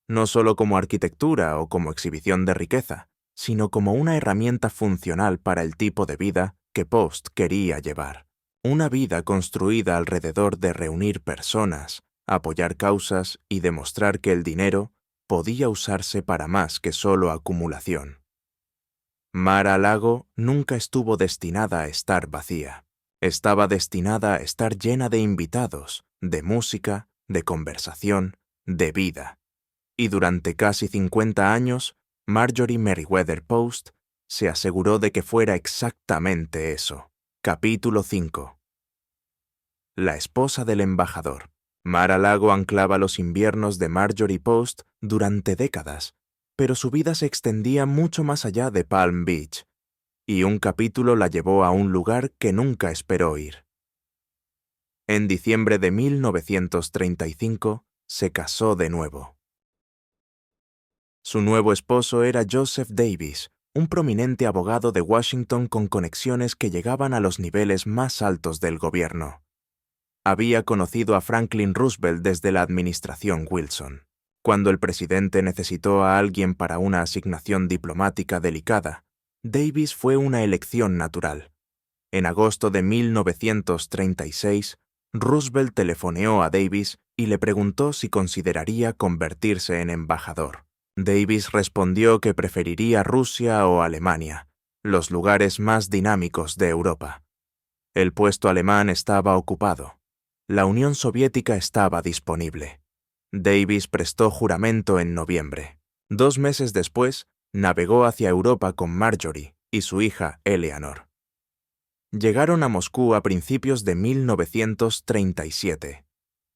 no solo como arquitectura o como exhibición de riqueza, sino como una herramienta funcional para el tipo de vida que Post quería llevar. Una vida construida alrededor de reunir personas, apoyar causas y demostrar que el dinero podía usarse para más que solo acumulación. Mar-a-Lago nunca estuvo destinada a estar vacía. Estaba destinada a estar llena de invitados, de música, de conversación, de vida. Y durante casi 50 años, Marjorie Merriweather Post se aseguró de que fuera exactamente eso. Capítulo 5. la esposa del embajador. Mar-a-Lago anclaba los inviernos de Marjorie Post durante décadas, pero su vida se extendía mucho más allá de Palm Beach, y un capítulo la llevó a un lugar que nunca esperó ir. En diciembre de 1935 se casó de nuevo. Su nuevo esposo era Joseph Davis, un prominente abogado de Washington con conexiones que llegaban a los niveles más altos del gobierno. Había conocido a Franklin Roosevelt desde la administración Wilson. Cuando el presidente necesitó a alguien para una asignación diplomática delicada, Davis fue una elección natural. En agosto de 1936, Roosevelt telefoneó a Davis y le preguntó si consideraría convertirse en embajador. Davis respondió que preferiría Rusia o Alemania, los lugares más dinámicos de Europa. El puesto alemán estaba ocupado. La Unión Soviética estaba disponible. Davis prestó juramento en noviembre. 2 meses después, navegó hacia Europa con Marjorie y su hija Eleanor. Llegaron a Moscú a principios de 1937.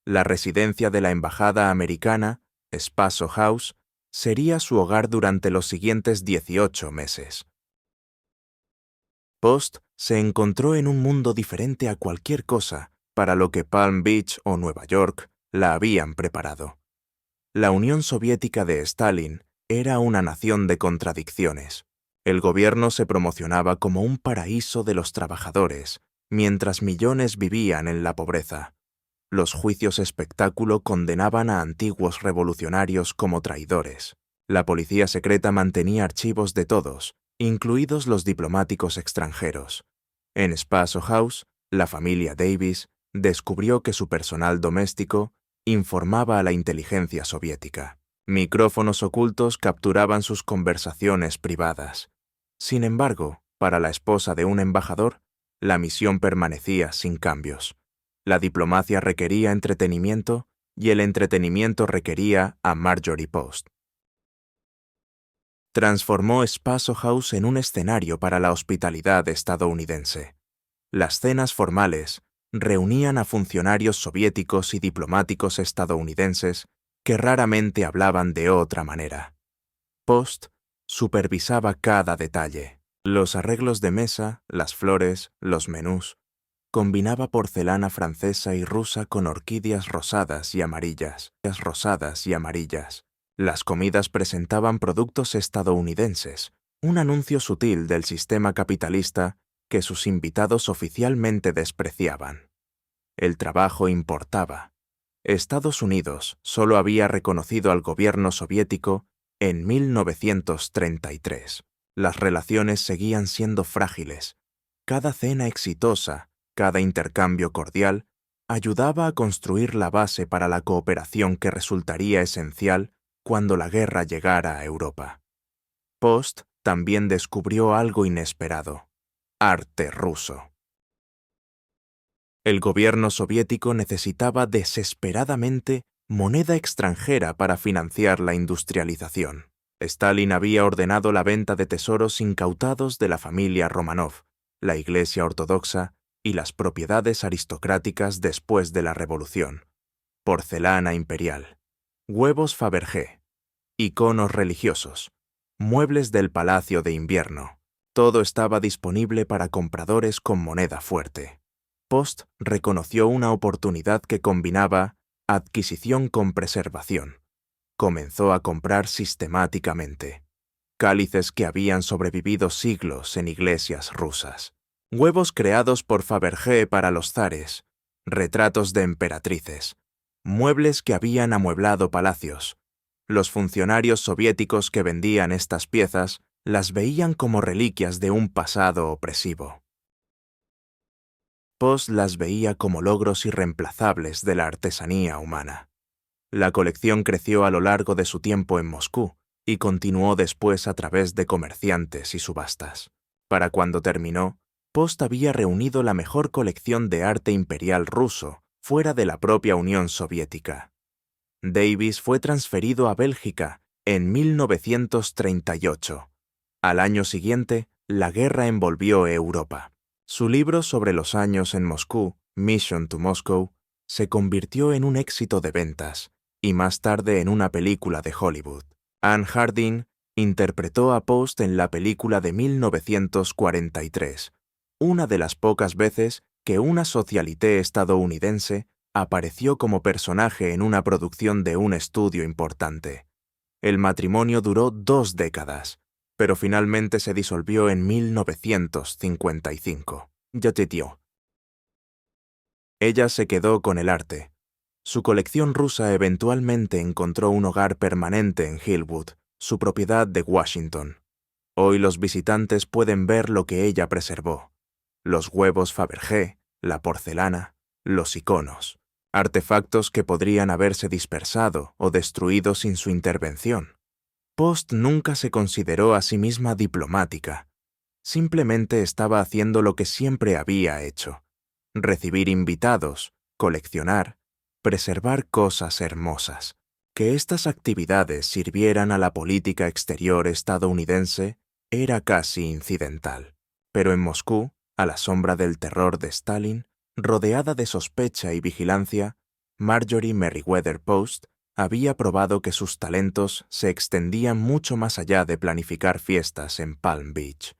La residencia de la embajada americana, Spaso House, sería su hogar durante los siguientes 18 meses. Post se encontró en un mundo diferente a cualquier cosa para lo que Palm Beach o Nueva York la habían preparado. La Unión Soviética de Stalin era una nación de contradicciones. El gobierno se promocionaba como un paraíso de los trabajadores, mientras millones vivían en la pobreza. Los juicios espectáculo condenaban a antiguos revolucionarios como traidores. La policía secreta mantenía archivos de todos, incluidos los diplomáticos extranjeros. En Spaso House, la familia Davis descubrió que su personal doméstico informaba a la inteligencia soviética. Micrófonos ocultos capturaban sus conversaciones privadas. Sin embargo, para la esposa de un embajador, la misión permanecía sin cambios. La diplomacia requería entretenimiento y el entretenimiento requería a Marjorie Post. Transformó Spaso House en un escenario para la hospitalidad estadounidense. Las cenas formales reunían a funcionarios soviéticos y diplomáticos estadounidenses que raramente hablaban de otra manera. Post supervisaba cada detalle: los arreglos de mesa, las flores, los menús. Combinaba porcelana francesa y rusa con orquídeas rosadas y amarillas. Las comidas presentaban productos estadounidenses, un anuncio sutil del sistema capitalista que sus invitados oficialmente despreciaban. El trabajo importaba. Estados Unidos solo había reconocido al gobierno soviético en 1933. Las relaciones seguían siendo frágiles. Cada cena exitosa, cada intercambio cordial, ayudaba a construir la base para la cooperación que resultaría esencial cuando la guerra llegara a Europa. Post también descubrió algo inesperado: arte ruso. El gobierno soviético necesitaba desesperadamente moneda extranjera para financiar la industrialización. Stalin había ordenado la venta de tesoros incautados de la familia Romanov, la Iglesia Ortodoxa y las propiedades aristocráticas después de la Revolución: porcelana imperial, huevos Fabergé, iconos religiosos, muebles del Palacio de Invierno. Todo estaba disponible para compradores con moneda fuerte. Post reconoció una oportunidad que combinaba adquisición con preservación. Comenzó a comprar sistemáticamente cálices que habían sobrevivido siglos en iglesias rusas, huevos creados por Fabergé para los zares, retratos de emperatrices, muebles que habían amueblado palacios. Los funcionarios soviéticos que vendían estas piezas las veían como reliquias de un pasado opresivo. Post las veía como logros irreemplazables de la artesanía humana. La colección creció a lo largo de su tiempo en Moscú y continuó después a través de comerciantes y subastas. Para cuando terminó, Post había reunido la mejor colección de arte imperial ruso fuera de la propia Unión Soviética. Davis fue transferido a Bélgica en 1938. Al año siguiente, la guerra envolvió Europa. Su libro sobre los años en Moscú Mission to Moscow, se convirtió en un éxito de ventas y más tarde en una película de Hollywood. Anne Harding interpretó a Post en la película de 1943, una de las pocas veces que una socialité estadounidense apareció como personaje en una producción de un estudio importante. El matrimonio duró 2 décadas, pero finalmente se disolvió en 1955. Ella se quedó con el arte. Su colección rusa eventualmente encontró un hogar permanente en Hillwood, su propiedad de Washington. Hoy los visitantes pueden ver lo que ella preservó: los huevos Fabergé, la porcelana, los iconos, artefactos que podrían haberse dispersado o destruido sin su intervención. Post nunca se consideró a sí misma diplomática. Simplemente estaba haciendo lo que siempre había hecho: recibir invitados, coleccionar, preservar cosas hermosas. Que estas actividades sirvieran a la política exterior estadounidense era casi incidental. Pero en Moscú, a la sombra del terror de Stalin, rodeada de sospecha y vigilancia, Marjorie Merriweather Post había probado que sus talentos se extendían mucho más allá de planificar fiestas en Palm Beach.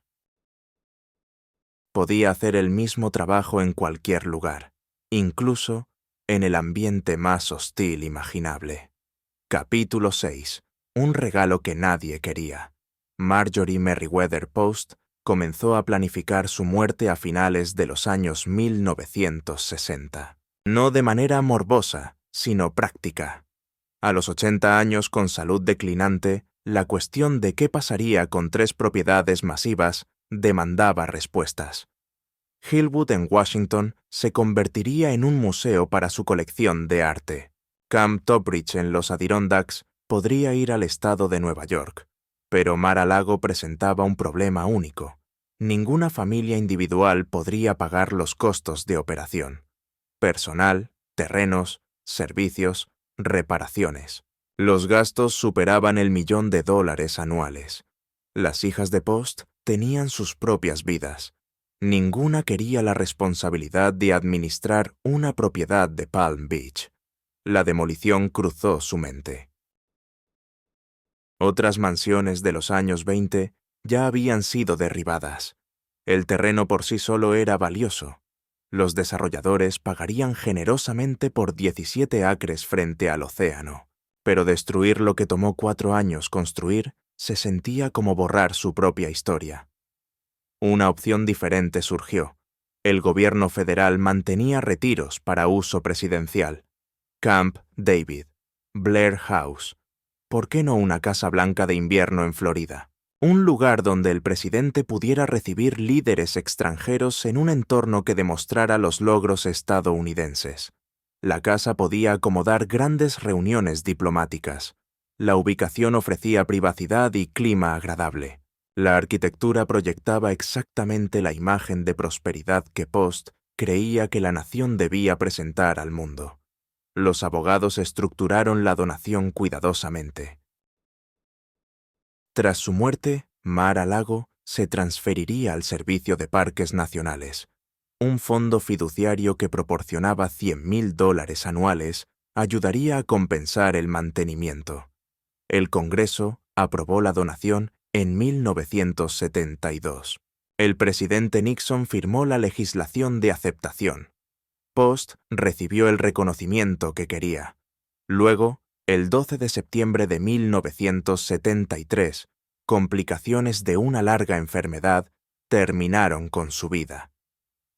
Podía hacer el mismo trabajo en cualquier lugar, incluso en el ambiente más hostil imaginable. Capítulo 6. Un regalo que nadie quería. Marjorie Merriweather Post comenzó a planificar su muerte a finales de los años 1960. No de manera morbosa, sino práctica. A los 80 años, con salud declinante, la cuestión de qué pasaría con 3 propiedades masivas demandaba respuestas. Hillwood en Washington se convertiría en un museo para su colección de arte. Camp Topbridge en los Adirondacks podría ir al estado de Nueva York, pero Mar-a-Lago presentaba un problema único. Ninguna familia individual podría pagar los costos de operación: personal, terrenos, servicios, reparaciones. Los gastos superaban el $1.000.000 anuales. Las hijas de Post tenían sus propias vidas. Ninguna quería la responsabilidad de administrar una propiedad de Palm Beach. La demolición cruzó su mente. Otras mansiones de los años 20 ya habían sido derribadas. El terreno por sí solo era valioso. Los desarrolladores pagarían generosamente por 17 acres frente al océano, pero destruir lo que tomó 4 años construir se sentía como borrar su propia historia. Una opción diferente surgió. El gobierno federal mantenía retiros para uso presidencial. Camp David, Blair House. ¿Por qué no una casa blanca de invierno en Florida? Un lugar donde el presidente pudiera recibir líderes extranjeros en un entorno que demostrara los logros estadounidenses. La casa podía acomodar grandes reuniones diplomáticas. La ubicación ofrecía privacidad y clima agradable. La arquitectura proyectaba exactamente la imagen de prosperidad que Post creía que la nación debía presentar al mundo. Los abogados estructuraron la donación cuidadosamente. Tras su muerte, Mar-a-Lago se transferiría al Servicio de Parques Nacionales. Un fondo fiduciario que proporcionaba $100.000 anuales ayudaría a compensar el mantenimiento. El Congreso aprobó la donación en 1972. El presidente Nixon firmó la legislación de aceptación. Post recibió el reconocimiento que quería. Luego, el 12 de septiembre de 1973, complicaciones de una larga enfermedad terminaron con su vida.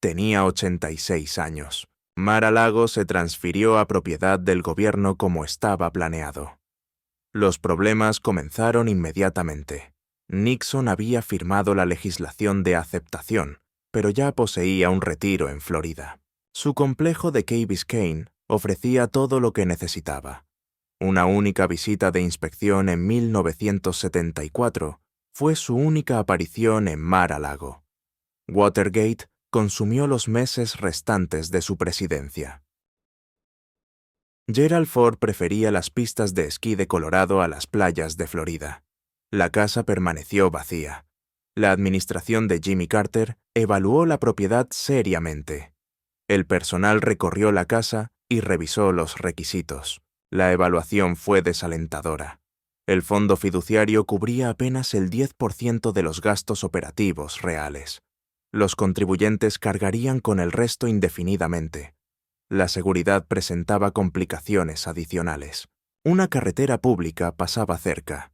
Tenía 86 años. Mar-a-Lago se transfirió a propiedad del gobierno como estaba planeado. Los problemas comenzaron inmediatamente. Nixon había firmado la legislación de aceptación, pero ya poseía un retiro en Florida. Su complejo de Key Biscayne ofrecía todo lo que necesitaba. Una única visita de inspección en 1974 fue su única aparición en Mar-a-Lago. Watergate consumió los meses restantes de su presidencia. Gerald Ford prefería las pistas de esquí de Colorado a las playas de Florida. La casa permaneció vacía. La administración de Jimmy Carter evaluó la propiedad seriamente. El personal recorrió la casa y revisó los requisitos. La evaluación fue desalentadora. El fondo fiduciario cubría apenas el 10% de los gastos operativos reales. Los contribuyentes cargarían con el resto indefinidamente. La seguridad presentaba complicaciones adicionales. Una carretera pública pasaba cerca.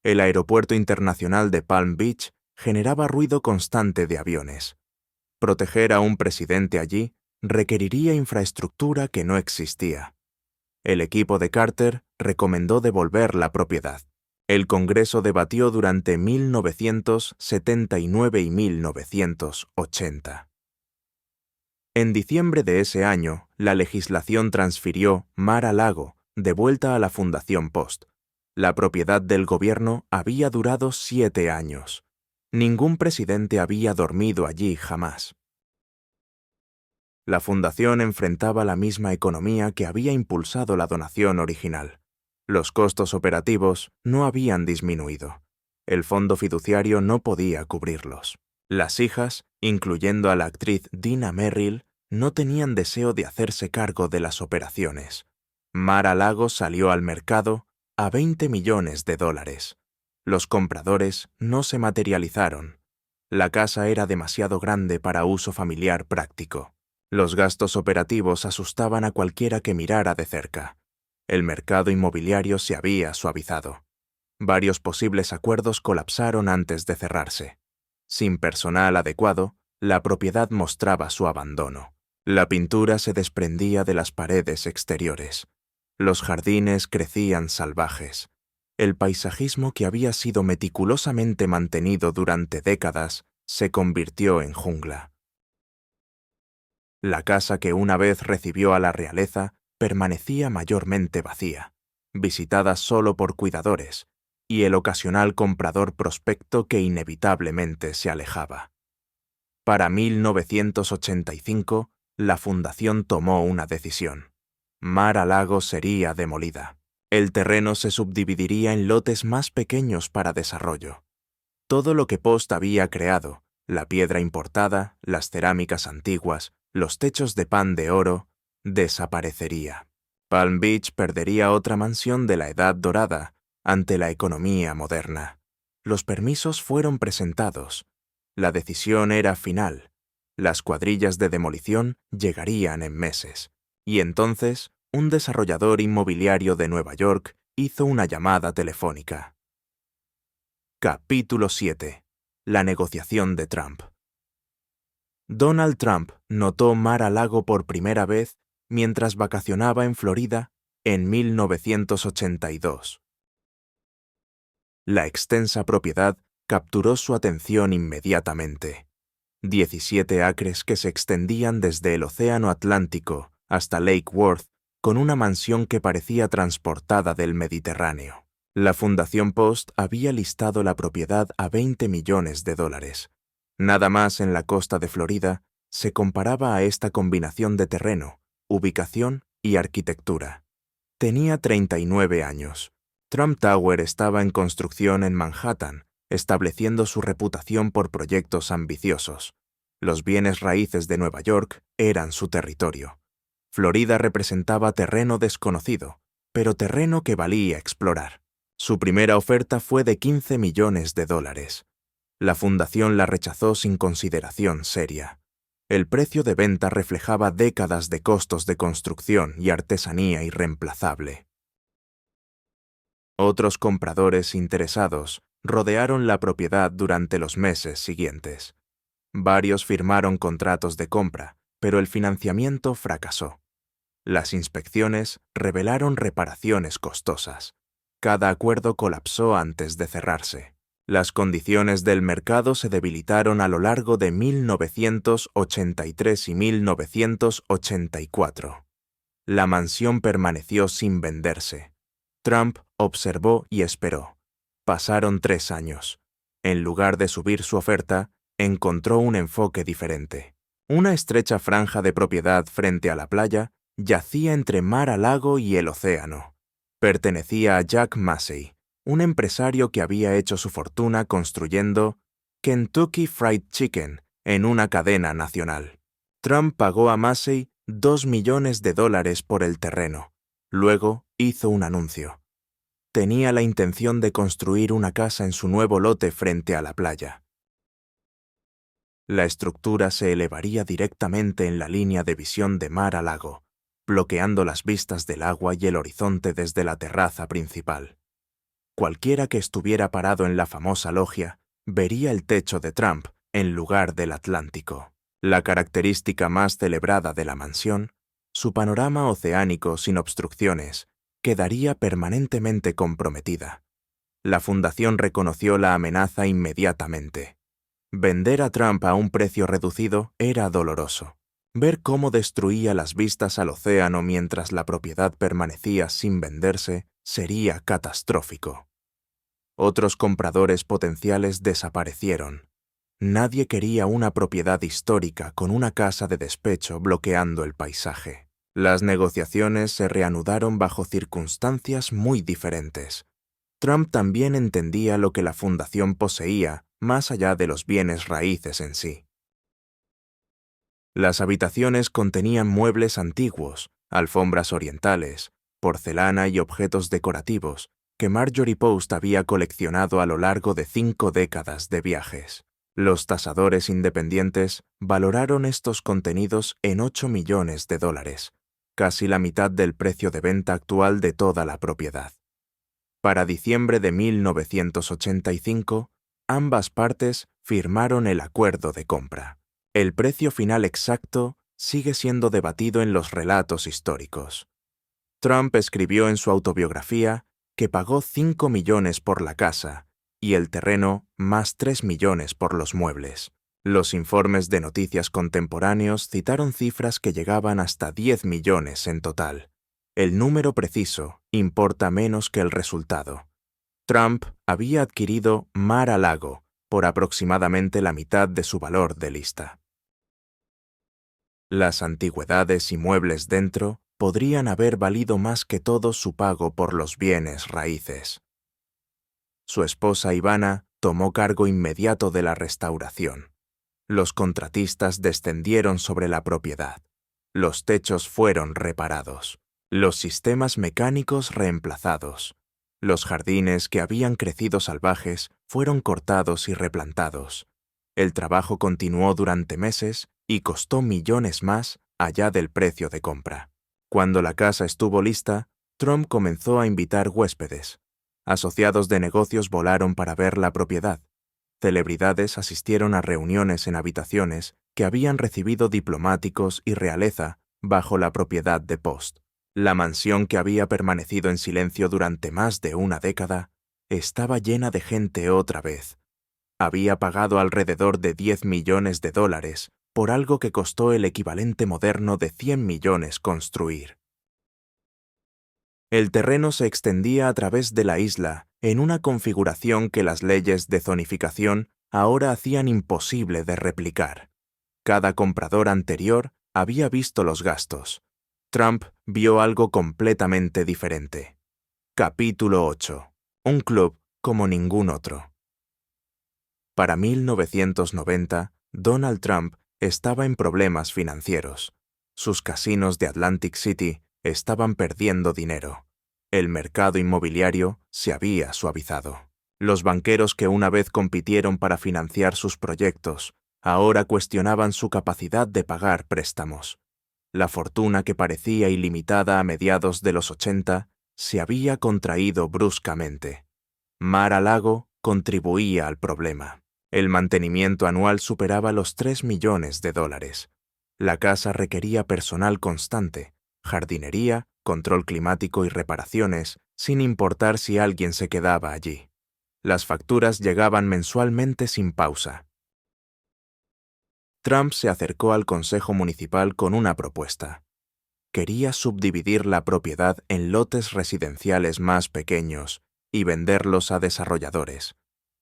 El aeropuerto internacional de Palm Beach generaba ruido constante de aviones. Proteger a un presidente allí requeriría infraestructura que no existía. El equipo de Carter recomendó devolver la propiedad. El Congreso debatió durante 1979 y 1980. En diciembre de ese año, la legislación transfirió Mar-a-Lago de vuelta a la Fundación Post. La propiedad del gobierno había durado 7 años. Ningún presidente había dormido allí jamás. La fundación enfrentaba la misma economía que había impulsado la donación original. Los costos operativos no habían disminuido. El fondo fiduciario no podía cubrirlos. Las hijas, incluyendo a la actriz Dina Merrill, no tenían deseo de hacerse cargo de las operaciones. Mar-a-Lago salió al mercado a $20 millones. Los compradores no se materializaron. La casa era demasiado grande para uso familiar práctico. Los gastos operativos asustaban a cualquiera que mirara de cerca. El mercado inmobiliario se había suavizado. Varios posibles acuerdos colapsaron antes de cerrarse. Sin personal adecuado, la propiedad mostraba su abandono. La pintura se desprendía de las paredes exteriores. Los jardines crecían salvajes. El paisajismo que había sido meticulosamente mantenido durante décadas se convirtió en jungla. La casa que una vez recibió a la realeza permanecía mayormente vacía, visitada solo por cuidadores, y el ocasional comprador prospecto que inevitablemente se alejaba. Para 1985, la fundación tomó una decisión. Mar-a-Lago sería demolida. El terreno se subdividiría en lotes más pequeños para desarrollo. Todo lo que Post había creado, la piedra importada, las cerámicas antiguas, los techos de pan de oro, desaparecería. Palm Beach perdería otra mansión de la Edad Dorada ante la economía moderna. Los permisos fueron presentados. La decisión era final. Las cuadrillas de demolición llegarían en meses. Y entonces, un desarrollador inmobiliario de Nueva York hizo una llamada telefónica. Capítulo 7. La negociación de Trump. Donald Trump notó Mar-a-Lago por primera vez mientras vacacionaba en Florida en 1982. La extensa propiedad capturó su atención inmediatamente. 17 acres que se extendían desde el Océano Atlántico hasta Lake Worth, con una mansión que parecía transportada del Mediterráneo. La Fundación Post había listado la propiedad a $20 millones. Nada más en la costa de Florida se comparaba a esta combinación de terreno, ubicación y arquitectura. Tenía 39 años. Trump Tower estaba en construcción en Manhattan, estableciendo su reputación por proyectos ambiciosos. Los bienes raíces de Nueva York eran su territorio. Florida representaba terreno desconocido, pero terreno que valía explorar. Su primera oferta fue de $15 millones. La fundación la rechazó sin consideración seria. El precio de venta reflejaba décadas de costos de construcción y artesanía irreemplazable. Otros compradores interesados rodearon la propiedad durante los meses siguientes. Varios firmaron contratos de compra, pero el financiamiento fracasó. Las inspecciones revelaron reparaciones costosas. Cada acuerdo colapsó antes de cerrarse. Las condiciones del mercado se debilitaron a lo largo de 1983 y 1984. La mansión permaneció sin venderse. Trump observó y esperó. Pasaron 3 años. En lugar de subir su oferta, encontró un enfoque diferente. Una estrecha franja de propiedad frente a la playa yacía entre Mar-a-Lago y el océano. Pertenecía a Jack Massey, un empresario que había hecho su fortuna construyendo Kentucky Fried Chicken en una cadena nacional. Trump pagó a Massey $2 millones por el terreno. Luego hizo un anuncio. Tenía la intención de construir una casa en su nuevo lote frente a la playa. La estructura se elevaría directamente en la línea de visión de mar a lago, bloqueando las vistas del agua y el horizonte desde la terraza principal. Cualquiera que estuviera parado en la famosa logia vería el techo de Trump en lugar del Atlántico. La característica más celebrada de la mansión, su panorama oceánico sin obstrucciones, quedaría permanentemente comprometida. La fundación reconoció la amenaza inmediatamente. Vender a Trump a un precio reducido era doloroso. Ver cómo destruía las vistas al océano mientras la propiedad permanecía sin venderse sería catastrófico. Otros compradores potenciales desaparecieron. Nadie quería una propiedad histórica con una casa de despecho bloqueando el paisaje. Las negociaciones se reanudaron bajo circunstancias muy diferentes. Trump también entendía lo que la fundación poseía más allá de los bienes raíces en sí. Las habitaciones contenían muebles antiguos, alfombras orientales, porcelana y objetos decorativos que Marjorie Post había coleccionado a lo largo de 5 décadas de viajes. Los tasadores independientes valoraron estos contenidos en $8 millones, casi la mitad del precio de venta actual de toda la propiedad. Para diciembre de 1985, ambas partes firmaron el acuerdo de compra. El precio final exacto sigue siendo debatido en los relatos históricos. Trump escribió en su autobiografía que pagó 5 millones por la casa y el terreno más 3 millones por los muebles. Los informes de noticias contemporáneos citaron cifras que llegaban hasta 10 millones en total. El número preciso importa menos que el resultado. Trump había adquirido Mar-a-Lago por aproximadamente la mitad de su valor de lista. Las antigüedades y muebles dentro podrían haber valido más que todo su pago por los bienes raíces. Su esposa Ivana tomó cargo inmediato de la restauración. Los contratistas descendieron sobre la propiedad. Los techos fueron reparados. Los sistemas mecánicos reemplazados. Los jardines que habían crecido salvajes fueron cortados y replantados. El trabajo continuó durante meses y costó millones más allá del precio de compra. Cuando la casa estuvo lista, Trump comenzó a invitar huéspedes. Asociados de negocios volaron para ver la propiedad. Celebridades asistieron a reuniones en habitaciones que habían recibido diplomáticos y realeza bajo la propiedad de Post. La mansión, que había permanecido en silencio durante más de una década, estaba llena de gente otra vez. Había pagado alrededor de $10 millones por algo que costó el equivalente moderno de 100 millones construir. El terreno se extendía a través de la isla en una configuración que las leyes de zonificación ahora hacían imposible de replicar. Cada comprador anterior había visto los gastos. Trump vio algo completamente diferente. Capítulo 8. Un club como ningún otro. Para 1990, Donald Trump estaba en problemas financieros. Sus casinos de Atlantic City estaban perdiendo dinero. El mercado inmobiliario se había suavizado. Los banqueros que una vez compitieron para financiar sus proyectos ahora cuestionaban su capacidad de pagar préstamos. La fortuna, que parecía ilimitada a mediados de los 80, se había contraído bruscamente. Mar-a-Lago contribuía al problema. El mantenimiento anual superaba los $3 millones. La casa requería personal constante, jardinería, control climático y reparaciones, sin importar si alguien se quedaba allí. Las facturas llegaban mensualmente sin pausa. Trump se acercó al Consejo Municipal con una propuesta. Quería subdividir la propiedad en lotes residenciales más pequeños y venderlos a desarrolladores.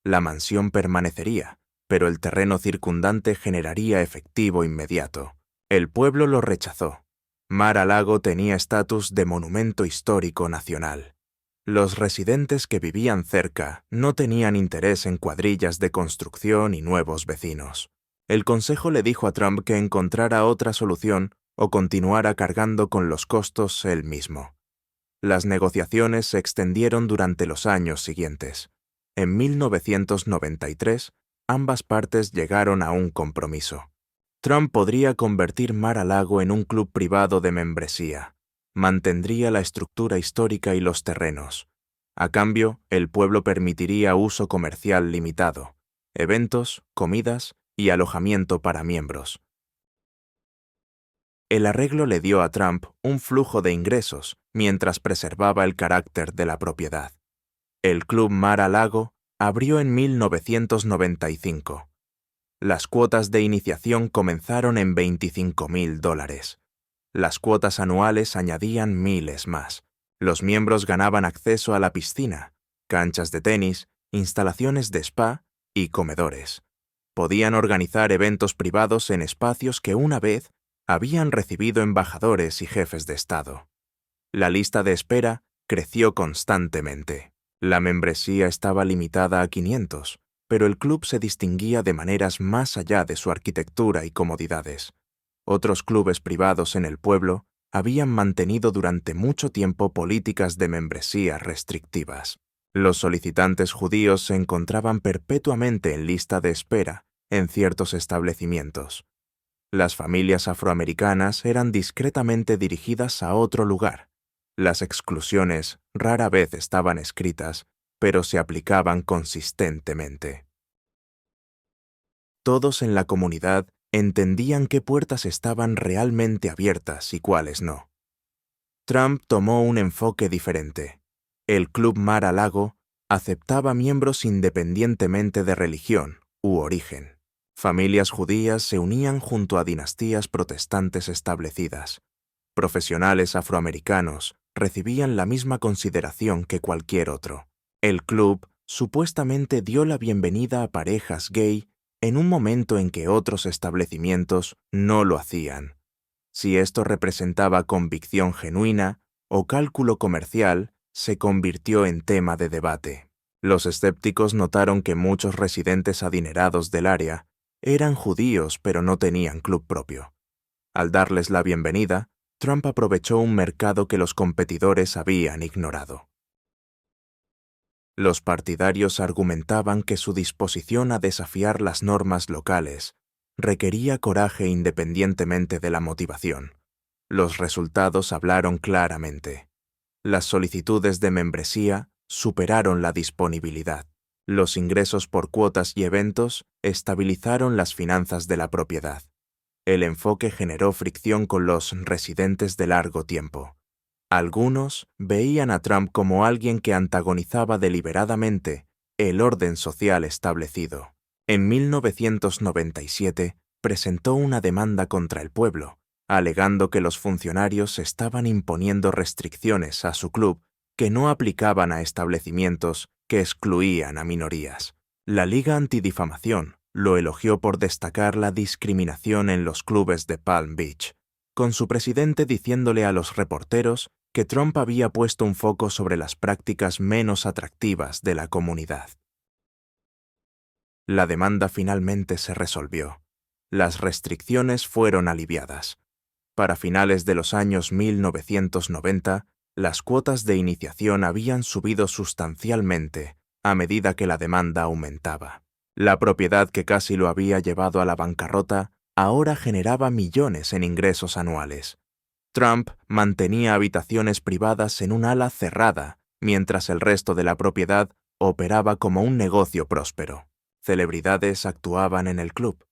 La mansión permanecería, pero el terreno circundante generaría efectivo inmediato. El pueblo lo rechazó. Mar-a-Lago tenía estatus de monumento histórico nacional. Los residentes que vivían cerca no tenían interés en cuadrillas de construcción y nuevos vecinos. El consejo le dijo a Trump que encontrara otra solución o continuara cargando con los costos él mismo. Las negociaciones se extendieron durante los años siguientes. En 1993, ambas partes llegaron a un compromiso. Trump podría convertir Mar-a-Lago en un club privado de membresía. Mantendría la estructura histórica y los terrenos. A cambio, el pueblo permitiría uso comercial limitado, eventos, comidas y alojamiento para miembros. El arreglo le dio a Trump un flujo de ingresos mientras preservaba el carácter de la propiedad. El Club Mar-a-Lago abrió en 1995. Las cuotas de iniciación comenzaron en $25,000. Las cuotas anuales añadían miles más. Los miembros ganaban acceso a la piscina, canchas de tenis, instalaciones de spa y comedores. Podían organizar eventos privados en espacios que una vez habían recibido embajadores y jefes de Estado. La lista de espera creció constantemente. La membresía estaba limitada a 500, pero el club se distinguía de maneras más allá de su arquitectura y comodidades. Otros clubes privados en el pueblo habían mantenido durante mucho tiempo políticas de membresía restrictivas. Los solicitantes judíos se encontraban perpetuamente en lista de espera en ciertos establecimientos. Las familias afroamericanas eran discretamente dirigidas a otro lugar. Las exclusiones rara vez estaban escritas, pero se aplicaban consistentemente. Todos en la comunidad entendían qué puertas estaban realmente abiertas y cuáles no. Trump tomó un enfoque diferente. El Club Mar-a-Lago aceptaba miembros independientemente de religión u origen. Familias judías se unían junto a dinastías protestantes establecidas. Profesionales afroamericanos recibían la misma consideración que cualquier otro. El club supuestamente dio la bienvenida a parejas gay en un momento en que otros establecimientos no lo hacían. Si esto representaba convicción genuina o cálculo comercial, se convirtió en tema de debate. Los escépticos notaron que muchos residentes adinerados del área eran judíos pero no tenían club propio. Al darles la bienvenida, Trump aprovechó un mercado que los competidores habían ignorado. Los partidarios argumentaban que su disposición a desafiar las normas locales requería coraje independientemente de la motivación. Los resultados hablaron claramente. Las solicitudes de membresía superaron la disponibilidad. Los ingresos por cuotas y eventos estabilizaron las finanzas de la propiedad. El enfoque generó fricción con los residentes de largo tiempo. Algunos veían a Trump como alguien que antagonizaba deliberadamente el orden social establecido. En 1997 presentó una demanda contra el pueblo, alegando que los funcionarios estaban imponiendo restricciones a su club que no aplicaban a establecimientos que excluían a minorías. La Liga Antidifamación lo elogió por destacar la discriminación en los clubes de Palm Beach, con su presidente diciéndole a los reporteros que Trump había puesto un foco sobre las prácticas menos atractivas de la comunidad. La demanda finalmente se resolvió. Las restricciones fueron aliviadas. Para finales de los años 1990, las cuotas de iniciación habían subido sustancialmente a medida que la demanda aumentaba. La propiedad que casi lo había llevado a la bancarrota ahora generaba millones en ingresos anuales. Trump mantenía habitaciones privadas en un ala cerrada, mientras el resto de la propiedad operaba como un negocio próspero. Celebridades actuaban en el club.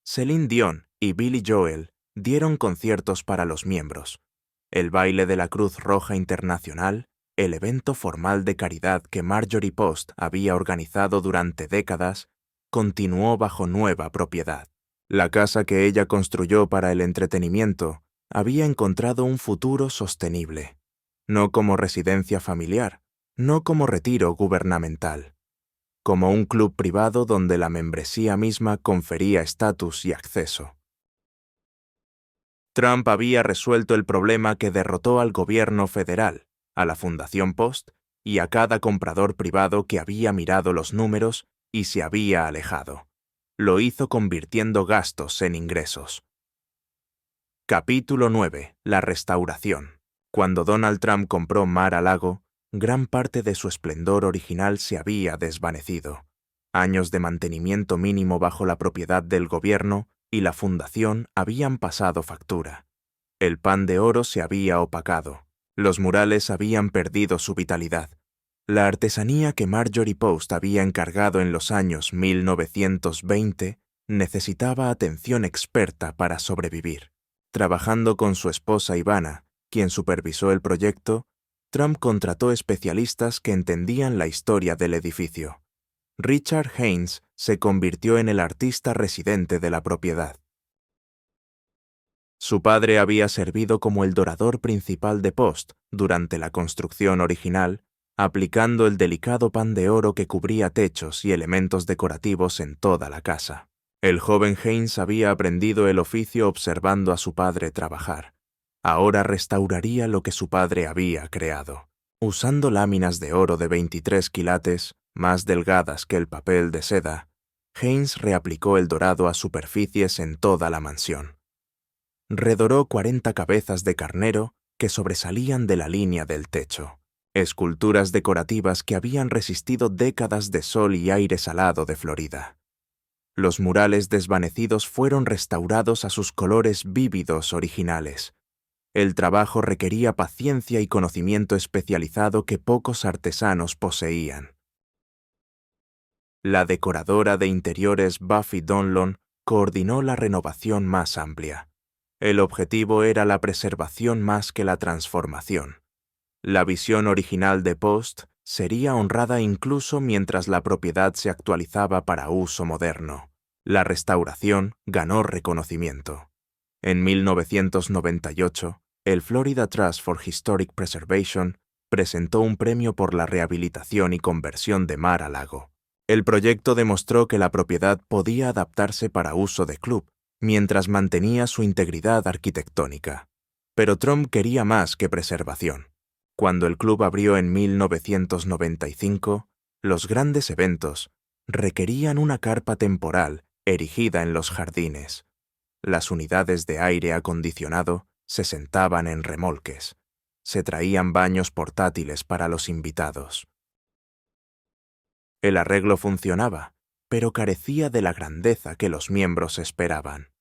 Celine Dion y Billy Joel dieron conciertos para los miembros. El baile de la Cruz Roja Internacional, el evento formal de caridad que Marjorie Post había organizado durante décadas, continuó bajo nueva propiedad. La casa que ella construyó para el entretenimiento había encontrado un futuro sostenible, no como residencia familiar, no como retiro gubernamental, como un club privado donde la membresía misma confería estatus y acceso. Trump había resuelto el problema que derrotó al gobierno federal, a la Fundación Post y a cada comprador privado que había mirado los números y se había alejado. Lo hizo convirtiendo gastos en ingresos. Capítulo 9. La restauración. Cuando Donald Trump compró Mar-a-Lago, gran parte de su esplendor original se había desvanecido. Años de mantenimiento mínimo bajo la propiedad del gobierno y la fundación habían pasado factura. El pan de oro se había opacado. Los murales habían perdido su vitalidad. La artesanía que Marjorie Post había encargado en los años 1920 necesitaba atención experta para sobrevivir. Trabajando con su esposa Ivana, quien supervisó el proyecto, Trump contrató especialistas que entendían la historia del edificio. Richard Haynes se convirtió en el artista residente de la propiedad. Su padre había servido como el dorador principal de Post durante la construcción original, aplicando el delicado pan de oro que cubría techos y elementos decorativos en toda la casa. El joven Haynes había aprendido el oficio observando a su padre trabajar. Ahora restauraría lo que su padre había creado. Usando láminas de oro de 23 quilates, más delgadas que el papel de seda, Haynes reaplicó el dorado a superficies en toda la mansión. Redoró 40 cabezas de carnero que sobresalían de la línea del techo, esculturas decorativas que habían resistido décadas de sol y aire salado de Florida. Los murales desvanecidos fueron restaurados a sus colores vívidos originales. El trabajo requería paciencia y conocimiento especializado que pocos artesanos poseían. La decoradora de interiores Buffy Donlon coordinó la renovación más amplia. El objetivo era la preservación más que la transformación. La visión original de Post sería honrada incluso mientras la propiedad se actualizaba para uso moderno. La restauración ganó reconocimiento. En 1998, el Florida Trust for Historic Preservation presentó un premio por la rehabilitación y conversión de Mar-a-Lago. El proyecto demostró que la propiedad podía adaptarse para uso de club, mientras mantenía su integridad arquitectónica. Pero Trump quería más que preservación. Cuando el club abrió en 1995, los grandes eventos requerían una carpa temporal erigida en los jardines. Las unidades de aire acondicionado se sentaban en remolques. Se traían baños portátiles para los invitados. El arreglo funcionaba, pero carecía de la grandeza que los miembros esperaban.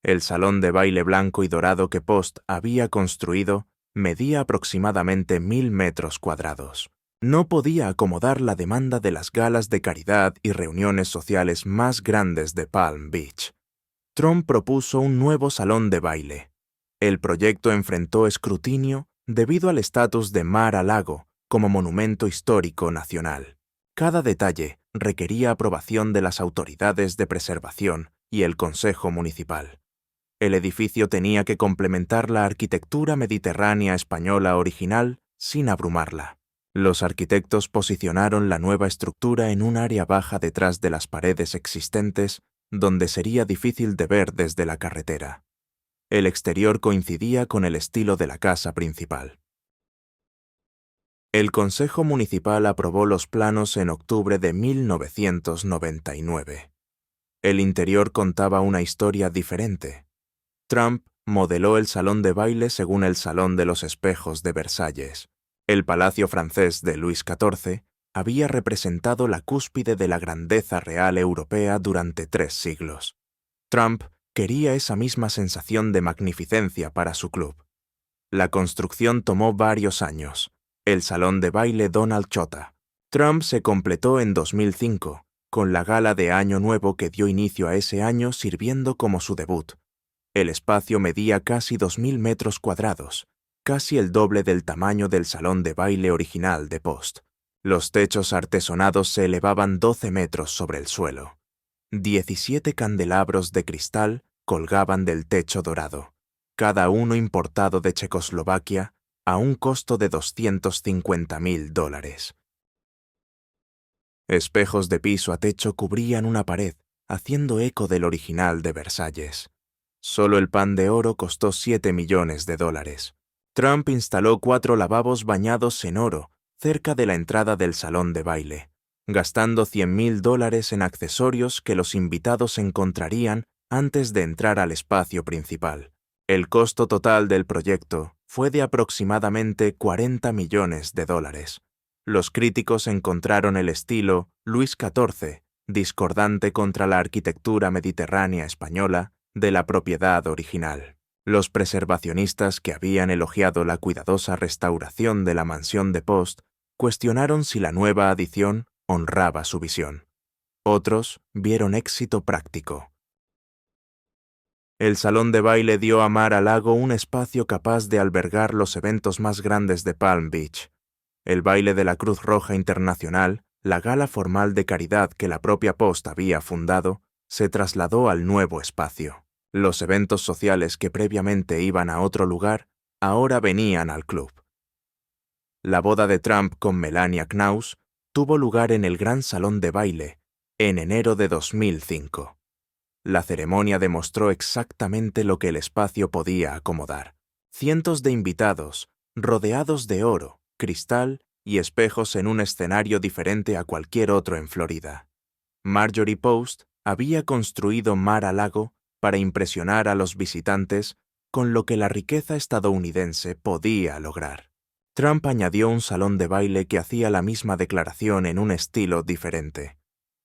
El salón de baile blanco y dorado que Post había construido medía aproximadamente 1000 metros cuadrados. No podía acomodar la demanda de las galas de caridad y reuniones sociales más grandes de Palm Beach. Trump propuso un nuevo salón de baile. El proyecto enfrentó escrutinio debido al estatus de Mar-a-Lago como monumento histórico nacional. Cada detalle requería aprobación de las autoridades de preservación y el Consejo Municipal. El edificio tenía que complementar la arquitectura mediterránea española original sin abrumarla. Los arquitectos posicionaron la nueva estructura en un área baja detrás de las paredes existentes, donde sería difícil de ver desde la carretera. El exterior coincidía con el estilo de la casa principal. El Consejo Municipal aprobó los planos en octubre de 1999. El interior contaba una historia diferente. Trump modeló el salón de baile según el Salón de los Espejos de Versalles. El palacio francés de Luis XIV había representado la cúspide de la grandeza real europea durante 3 siglos. Trump quería esa misma sensación de magnificencia para su club. La construcción tomó varios años. El salón de baile Donald Chota. Trump se completó en 2005, con la gala de Año Nuevo que dio inicio a ese año sirviendo como su debut. El espacio medía casi 2000 metros cuadrados, casi el doble del tamaño del salón de baile original de Post. Los techos artesonados se elevaban 12 metros sobre el suelo. 17 candelabros de cristal colgaban del techo dorado, cada uno importado de Checoslovaquia, a un costo de $250,000. Espejos de piso a techo cubrían una pared, haciendo eco del original de Versalles. Solo el pan de oro costó $7 millones. Trump instaló 4 lavabos bañados en oro cerca de la entrada del salón de baile. gastando $100.000 en accesorios que los invitados encontrarían antes de entrar al espacio principal. El costo total del proyecto fue de aproximadamente $40 millones. Los críticos encontraron el estilo Luis XIV, discordante contra la arquitectura mediterránea española, de la propiedad original. Los preservacionistas que habían elogiado la cuidadosa restauración de la mansión de Post cuestionaron si la nueva adición honraba su visión. Otros vieron éxito práctico. El salón de baile dio a Mar-a-Lago un espacio capaz de albergar los eventos más grandes de Palm Beach. El baile de la Cruz Roja Internacional, la gala formal de caridad que la propia Post había fundado, se trasladó al nuevo espacio. Los eventos sociales que previamente iban a otro lugar, ahora venían al club. La boda de Trump con Melania Knauss tuvo lugar en el Gran Salón de Baile, en enero de 2005. La ceremonia demostró exactamente lo que el espacio podía acomodar. Cientos de invitados, rodeados de oro, cristal y espejos en un escenario diferente a cualquier otro en Florida. Marjorie Post había construido Mar-a-Lago para impresionar a los visitantes con lo que la riqueza estadounidense podía lograr. Trump añadió un salón de baile que hacía la misma declaración en un estilo diferente.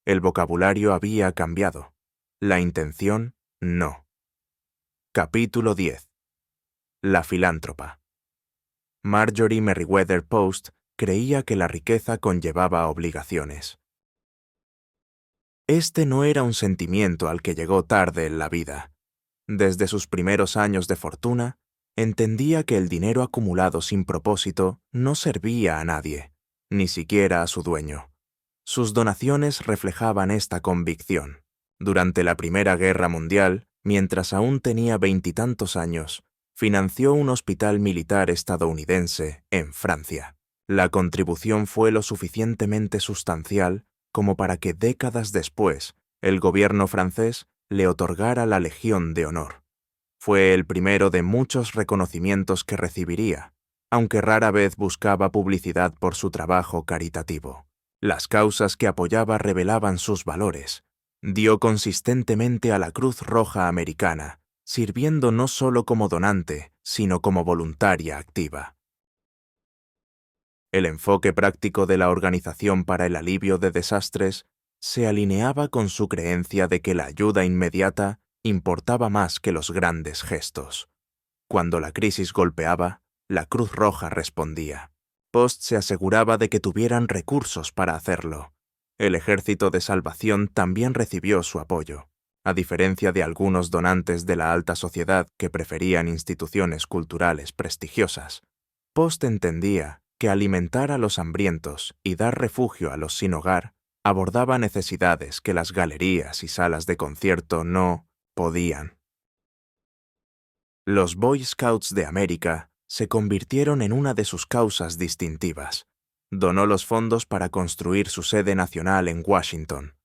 El vocabulario había cambiado. La intención, no. Capítulo 10. La filántropa. Marjorie Merriweather Post creía que la riqueza conllevaba obligaciones. Este no era un sentimiento al que llegó tarde en la vida. Desde sus primeros años de fortuna, entendía que el dinero acumulado sin propósito no servía a nadie, ni siquiera a su dueño. Sus donaciones reflejaban esta convicción. Durante la Primera Guerra Mundial, mientras aún tenía 20 y tantos años, financió un hospital militar estadounidense en Francia. La contribución fue lo suficientemente sustancial como para que décadas después el gobierno francés le otorgara la Legión de Honor. Fue el primero de muchos reconocimientos que recibiría, aunque rara vez buscaba publicidad por su trabajo caritativo. Las causas que apoyaba revelaban sus valores. Dio consistentemente a la Cruz Roja Americana, sirviendo no solo como donante, sino como voluntaria activa. El enfoque práctico de la Organización para el Alivio de Desastres se alineaba con su creencia de que la ayuda inmediata importaba más que los grandes gestos. Cuando la crisis golpeaba, la Cruz Roja respondía. Post se aseguraba de que tuvieran recursos para hacerlo. El Ejército de Salvación también recibió su apoyo. A diferencia de algunos donantes de la alta sociedad que preferían instituciones culturales prestigiosas, Post entendía que alimentar a los hambrientos y dar refugio a los sin hogar abordaba necesidades que las galerías y salas de concierto no podían. Los Boy Scouts de América se convirtieron en una de sus causas distintivas. Donó los fondos para construir su sede nacional en Washington.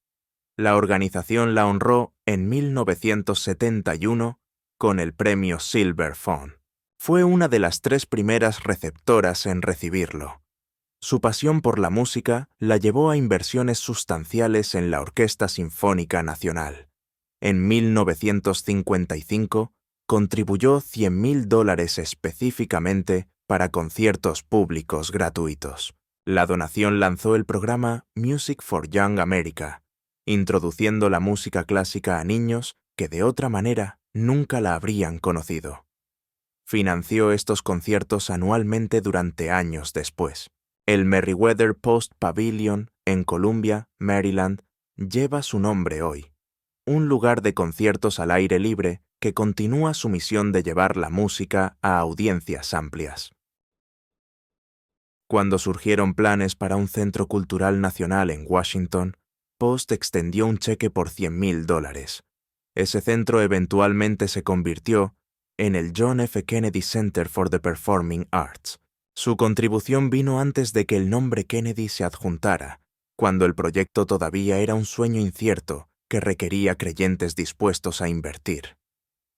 La organización la honró en 1971 con el premio Silver Phone. Fue una de las 3 primeras receptoras en recibirlo. Su pasión por la música la llevó a inversiones sustanciales en la Orquesta Sinfónica Nacional. En 1955 contribuyó $100.000 específicamente para conciertos públicos gratuitos. La donación lanzó el programa Music for Young America, introduciendo la música clásica a niños que de otra manera nunca la habrían conocido. Financió estos conciertos anualmente durante años después. El Merriweather Post Pavilion, en Columbia, Maryland, lleva su nombre hoy. Un lugar de conciertos al aire libre que continúa su misión de llevar la música a audiencias amplias. Cuando surgieron planes para un centro cultural nacional en Washington, Post extendió un cheque por $100.000. Ese centro eventualmente se convirtió en el John F. Kennedy Center for the Performing Arts. Su contribución vino antes de que el nombre Kennedy se adjuntara, cuando el proyecto todavía era un sueño incierto que requería creyentes dispuestos a invertir.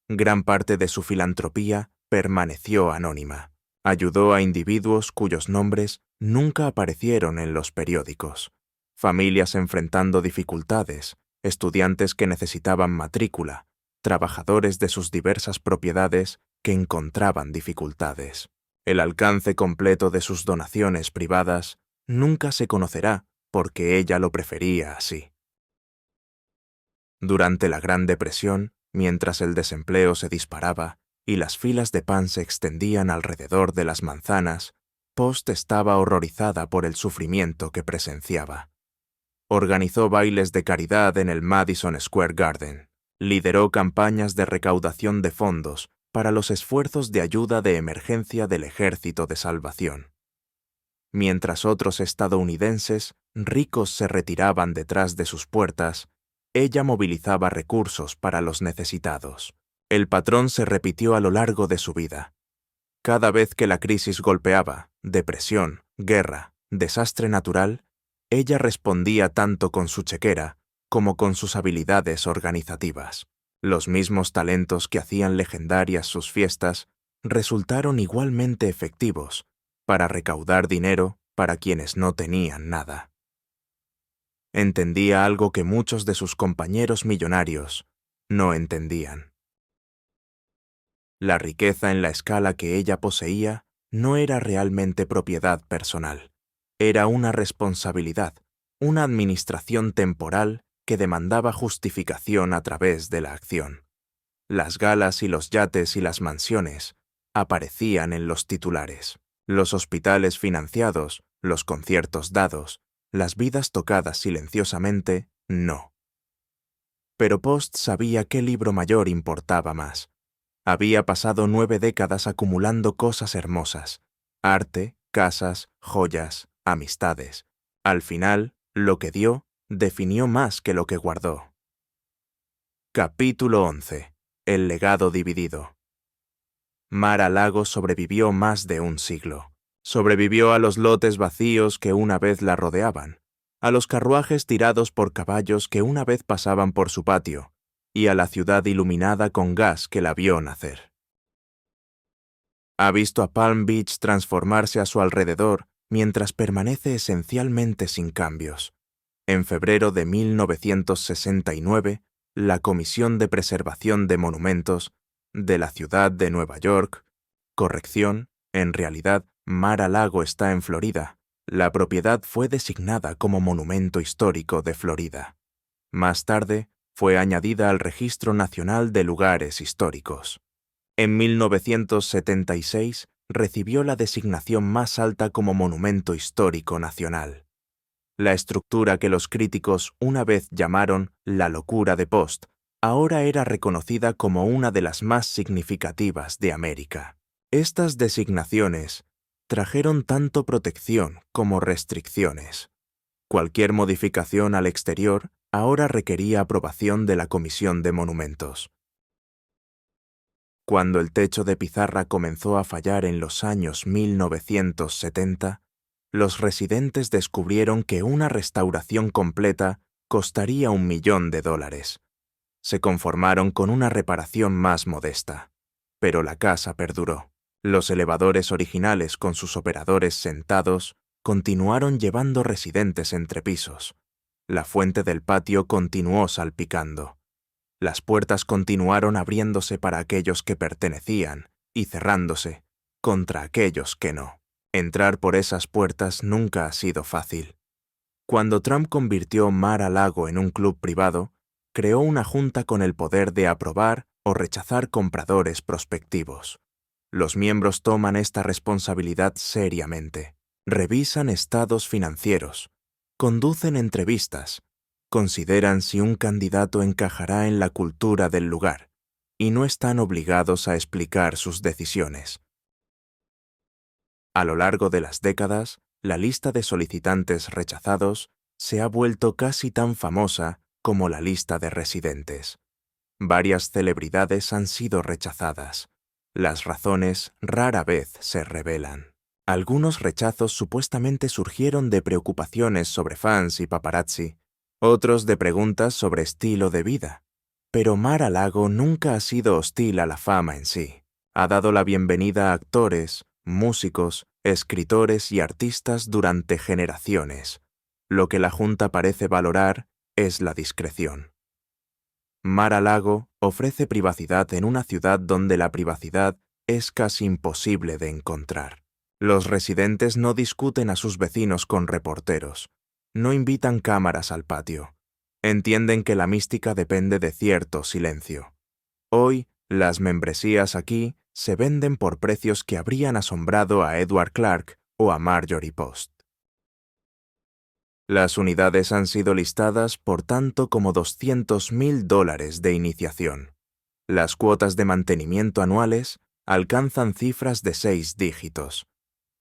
Gran parte de su filantropía permaneció anónima. Ayudó a individuos cuyos nombres nunca aparecieron en los periódicos. familias enfrentando dificultades, estudiantes que necesitaban matrícula, trabajadores de sus diversas propiedades que encontraban dificultades. El alcance completo de sus donaciones privadas nunca se conocerá porque ella lo prefería así. Durante la Gran Depresión, mientras el desempleo se disparaba y las filas de pan se extendían alrededor de las manzanas, Post estaba horrorizada por el sufrimiento que presenciaba. Organizó bailes de caridad en el Madison Square Garden. Lideró campañas de recaudación de fondos para los esfuerzos de ayuda de emergencia del Ejército de Salvación. Mientras otros estadounidenses ricos se retiraban detrás de sus puertas, ella movilizaba recursos para los necesitados. El patrón se repitió a lo largo de su vida. Cada vez que la crisis golpeaba, depresión, guerra, desastre natural, ella respondía tanto con su chequera como con sus habilidades organizativas. Los mismos talentos que hacían legendarias sus fiestas resultaron igualmente efectivos para recaudar dinero para quienes no tenían nada. Entendía algo que muchos de sus compañeros millonarios no entendían. La riqueza en la escala que ella poseía no era realmente propiedad personal. Era una responsabilidad, una administración temporal que demandaba justificación a través de la acción. Las galas y los yates y las mansiones aparecían en los titulares. Los hospitales financiados, los conciertos dados, las vidas tocadas silenciosamente, no. Pero Post sabía qué libro mayor importaba más. Había pasado 9 décadas acumulando cosas hermosas, arte, casas, joyas, amistades. Al final, lo que dio definió más que lo que guardó. Capítulo 11. El legado dividido. Mar-a-Lago sobrevivió más de un siglo. Sobrevivió a los lotes vacíos que una vez la rodeaban, a los carruajes tirados por caballos que una vez pasaban por su patio, y a la ciudad iluminada con gas que la vio nacer. Ha visto a Palm Beach transformarse a su alrededor mientras permanece esencialmente sin cambios. En febrero de 1969, la Comisión de Preservación de Monumentos de la ciudad de Nueva York, en realidad, Mar-a-Lago está en Florida. La propiedad fue designada como Monumento Histórico de Florida. Más tarde, fue añadida al Registro Nacional de Lugares Históricos. En 1976 recibió la designación más alta como Monumento Histórico Nacional. La estructura que los críticos una vez llamaron la locura de Post, ahora era reconocida como una de las más significativas de América. Estas designaciones trajeron tanto protección como restricciones. Cualquier modificación al exterior ahora requería aprobación de la Comisión de Monumentos. Cuando el techo de pizarra comenzó a fallar en los años 1970, los residentes descubrieron que una restauración completa costaría $1 millón. Se conformaron con una reparación más modesta, pero la casa perduró. Los elevadores originales con sus operadores sentados continuaron llevando residentes entre pisos. La fuente del patio continuó salpicando. Las puertas continuaron abriéndose para aquellos que pertenecían y cerrándose contra aquellos que no. Entrar por esas puertas nunca ha sido fácil. Cuando Trump convirtió Mar-a-Lago en un club privado, creó una junta con el poder de aprobar o rechazar compradores prospectivos. Los miembros toman esta responsabilidad seriamente. Revisan estados financieros, conducen entrevistas, consideran si un candidato encajará en la cultura del lugar y no están obligados a explicar sus decisiones. A lo largo de las décadas, la lista de solicitantes rechazados se ha vuelto casi tan famosa como la lista de residentes. Varias celebridades han sido rechazadas. Las razones rara vez se revelan. Algunos rechazos supuestamente surgieron de preocupaciones sobre fans y paparazzi, otros de preguntas sobre estilo de vida. Pero Mar-a-Lago nunca ha sido hostil a la fama en sí. Ha dado la bienvenida a actores, músicos, escritores y artistas durante generaciones. Lo que la Junta parece valorar es la discreción. Mar-a-Lago ofrece privacidad en una ciudad donde la privacidad es casi imposible de encontrar. Los residentes no discuten a sus vecinos con reporteros, no invitan cámaras al patio. Entienden que la mística depende de cierto silencio. Hoy, las membresías aquí se venden por precios que habrían asombrado a Edward Clark o a Marjorie Post. Las unidades han sido listadas por tanto como $200.000 de iniciación. Las cuotas de mantenimiento anuales alcanzan cifras de 6 dígitos.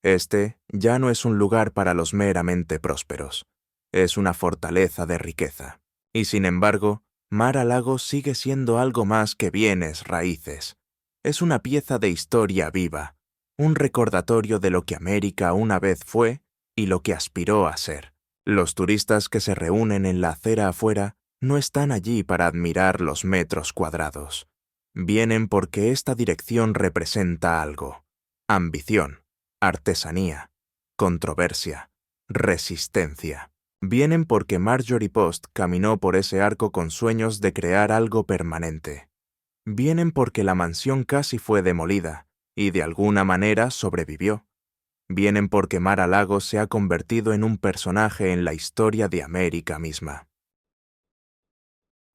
Este ya no es un lugar para los meramente prósperos. Es una fortaleza de riqueza. Y sin embargo, Mar-a-Lago sigue siendo algo más que bienes raíces. Es una pieza de historia viva, un recordatorio de lo que América una vez fue y lo que aspiró a ser. Los turistas que se reúnen en la acera afuera no están allí para admirar los metros cuadrados. Vienen porque esta dirección representa algo: ambición, artesanía, controversia, resistencia. Vienen porque Marjorie Post caminó por ese arco con sueños de crear algo permanente. Vienen porque la mansión casi fue demolida y de alguna manera sobrevivió. Vienen porque Mar-a-Lago se ha convertido en un personaje en la historia de América misma.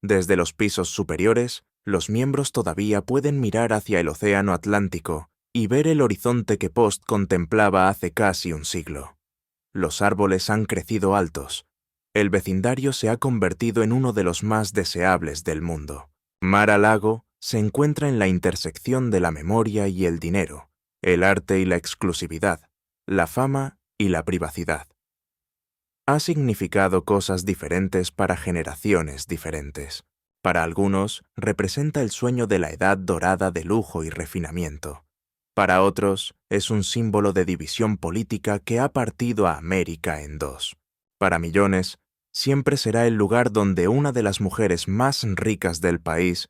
Desde los pisos superiores, los miembros todavía pueden mirar hacia el océano Atlántico y ver el horizonte que Post contemplaba hace casi un siglo. Los árboles han crecido altos. El vecindario se ha convertido en uno de los más deseables del mundo. Mar-a-Lago se encuentra en la intersección de la memoria y el dinero, el arte y la exclusividad, la fama y la privacidad. Ha significado cosas diferentes para generaciones diferentes. Para algunos, representa el sueño de la edad dorada de lujo y refinamiento. Para otros, es un símbolo de división política que ha partido a América en dos. Para millones, siempre será el lugar donde una de las mujeres más ricas del país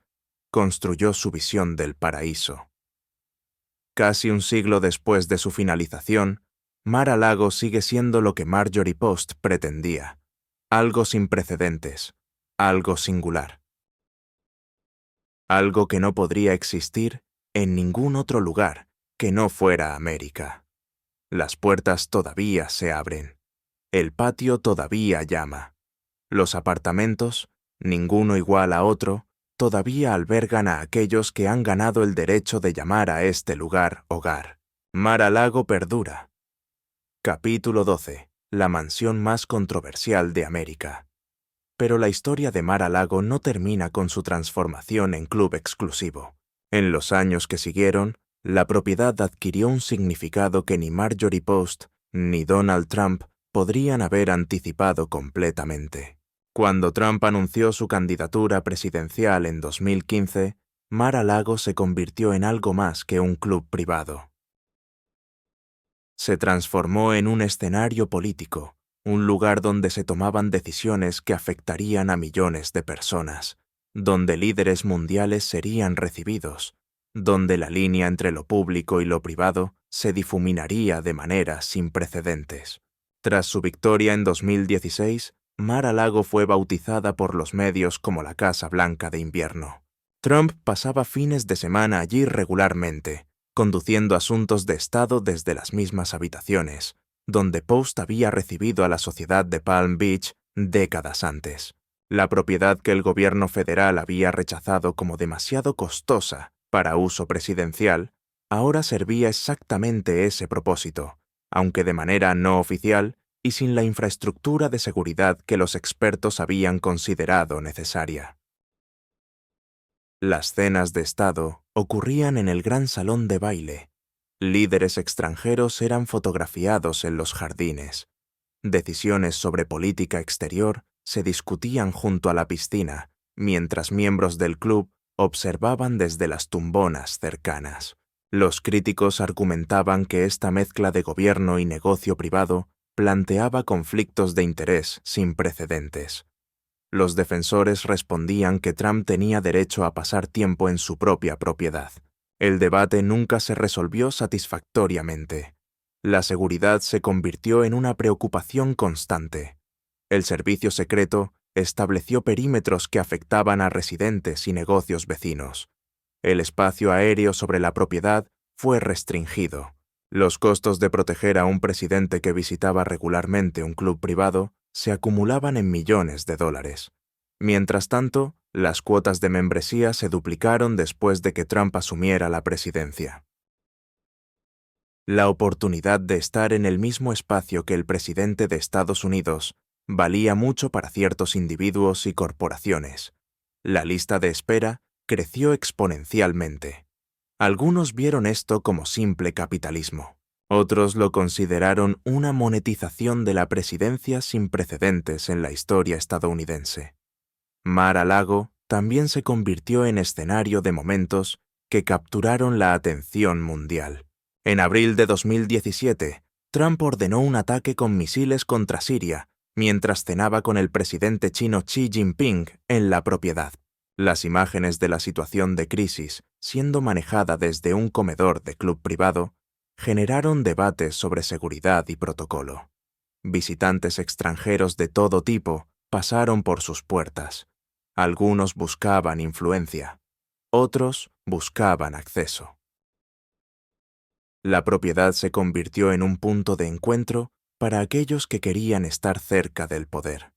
construyó su visión del paraíso. Casi un siglo después de su finalización, Mar-a-Lago sigue siendo lo que Marjorie Post pretendía: algo sin precedentes, algo singular. Algo que no podría existir en ningún otro lugar que no fuera América. Las puertas todavía se abren. El patio todavía llama. Los apartamentos, ninguno igual a otro, todavía albergan a aquellos que han ganado el derecho de llamar a este lugar hogar. Mar-a-Lago perdura. Capítulo 12. La mansión más controversial de América. Pero la historia de Mar-a-Lago no termina con su transformación en club exclusivo. En los años que siguieron, la propiedad adquirió un significado que ni Marjorie Post ni Donald Trump podrían haber anticipado completamente. Cuando Trump anunció su candidatura presidencial en 2015, Mar-a-Lago se convirtió en algo más que un club privado. Se transformó en un escenario político, un lugar donde se tomaban decisiones que afectarían a millones de personas, donde líderes mundiales serían recibidos, donde la línea entre lo público y lo privado se difuminaría de manera sin precedentes. Tras su victoria en 2016, Mar-a-Lago fue bautizada por los medios como la Casa Blanca de invierno. Trump pasaba fines de semana allí regularmente, conduciendo asuntos de Estado desde las mismas habitaciones, donde Post había recibido a la sociedad de Palm Beach décadas antes. La propiedad que el gobierno federal había rechazado como demasiado costosa para uso presidencial, ahora servía exactamente ese propósito, aunque de manera no oficial y sin la infraestructura de seguridad que los expertos habían considerado necesaria. Las cenas de Estado ocurrían en el gran salón de baile. Líderes extranjeros eran fotografiados en los jardines. Decisiones sobre política exterior se discutían junto a la piscina, mientras miembros del club observaban desde las tumbonas cercanas. Los críticos argumentaban que esta mezcla de gobierno y negocio privado planteaba conflictos de interés sin precedentes. Los defensores respondían que Trump tenía derecho a pasar tiempo en su propia propiedad. El debate nunca se resolvió satisfactoriamente. La seguridad se convirtió en una preocupación constante. El servicio secreto estableció perímetros que afectaban a residentes y negocios vecinos. El espacio aéreo sobre la propiedad fue restringido. Los costos de proteger a un presidente que visitaba regularmente un club privado se acumulaban en millones de dólares. Mientras tanto, las cuotas de membresía se duplicaron después de que Trump asumiera la presidencia. La oportunidad de estar en el mismo espacio que el presidente de Estados Unidos valía mucho para ciertos individuos y corporaciones. La lista de espera creció exponencialmente. Algunos vieron esto como simple capitalismo. Otros lo consideraron una monetización de la presidencia sin precedentes en la historia estadounidense. Mar-a-Lago también se convirtió en escenario de momentos que capturaron la atención mundial. En abril de 2017, Trump ordenó un ataque con misiles contra Siria mientras cenaba con el presidente chino Xi Jinping en la propiedad. Las imágenes de la situación de crisis, siendo manejada desde un comedor de club privado, generaron debates sobre seguridad y protocolo. Visitantes extranjeros de todo tipo pasaron por sus puertas. Algunos buscaban influencia, otros buscaban acceso. La propiedad se convirtió en un punto de encuentro para aquellos que querían estar cerca del poder.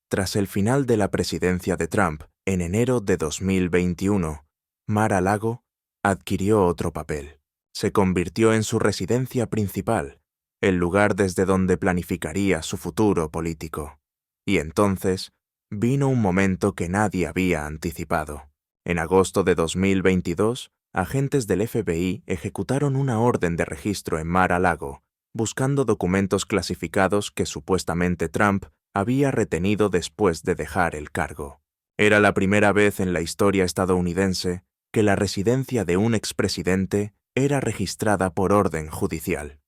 Tras el final de la presidencia de Trump, en enero de 2021, Mar-a-Lago adquirió otro papel. Se convirtió en su residencia principal, el lugar desde donde planificaría su futuro político. Y entonces vino un momento que nadie había anticipado. En agosto de 2022, agentes del FBI ejecutaron una orden de registro en Mar-a-Lago, buscando documentos clasificados que supuestamente Trump había retenido después de dejar el cargo. Era la primera vez en la historia estadounidense que la residencia de un expresidente era registrada por orden judicial.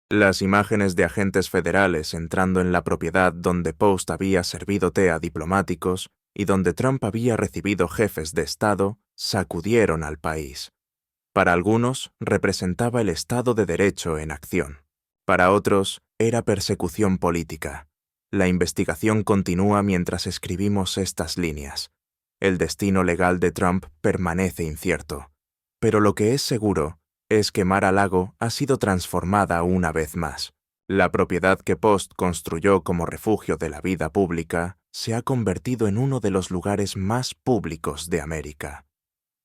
Las imágenes de agentes federales entrando en la propiedad donde Post había servido té a diplomáticos y donde Trump había recibido jefes de Estado sacudieron al país. Para algunos representaba el Estado de Derecho en acción. Para otros era persecución política. La investigación continúa mientras escribimos estas líneas. El destino legal de Trump permanece incierto. Pero lo que es seguro es que Mar-a-Lago ha sido transformada una vez más. La propiedad que Post construyó como refugio de la vida pública se ha convertido en uno de los lugares más públicos de América.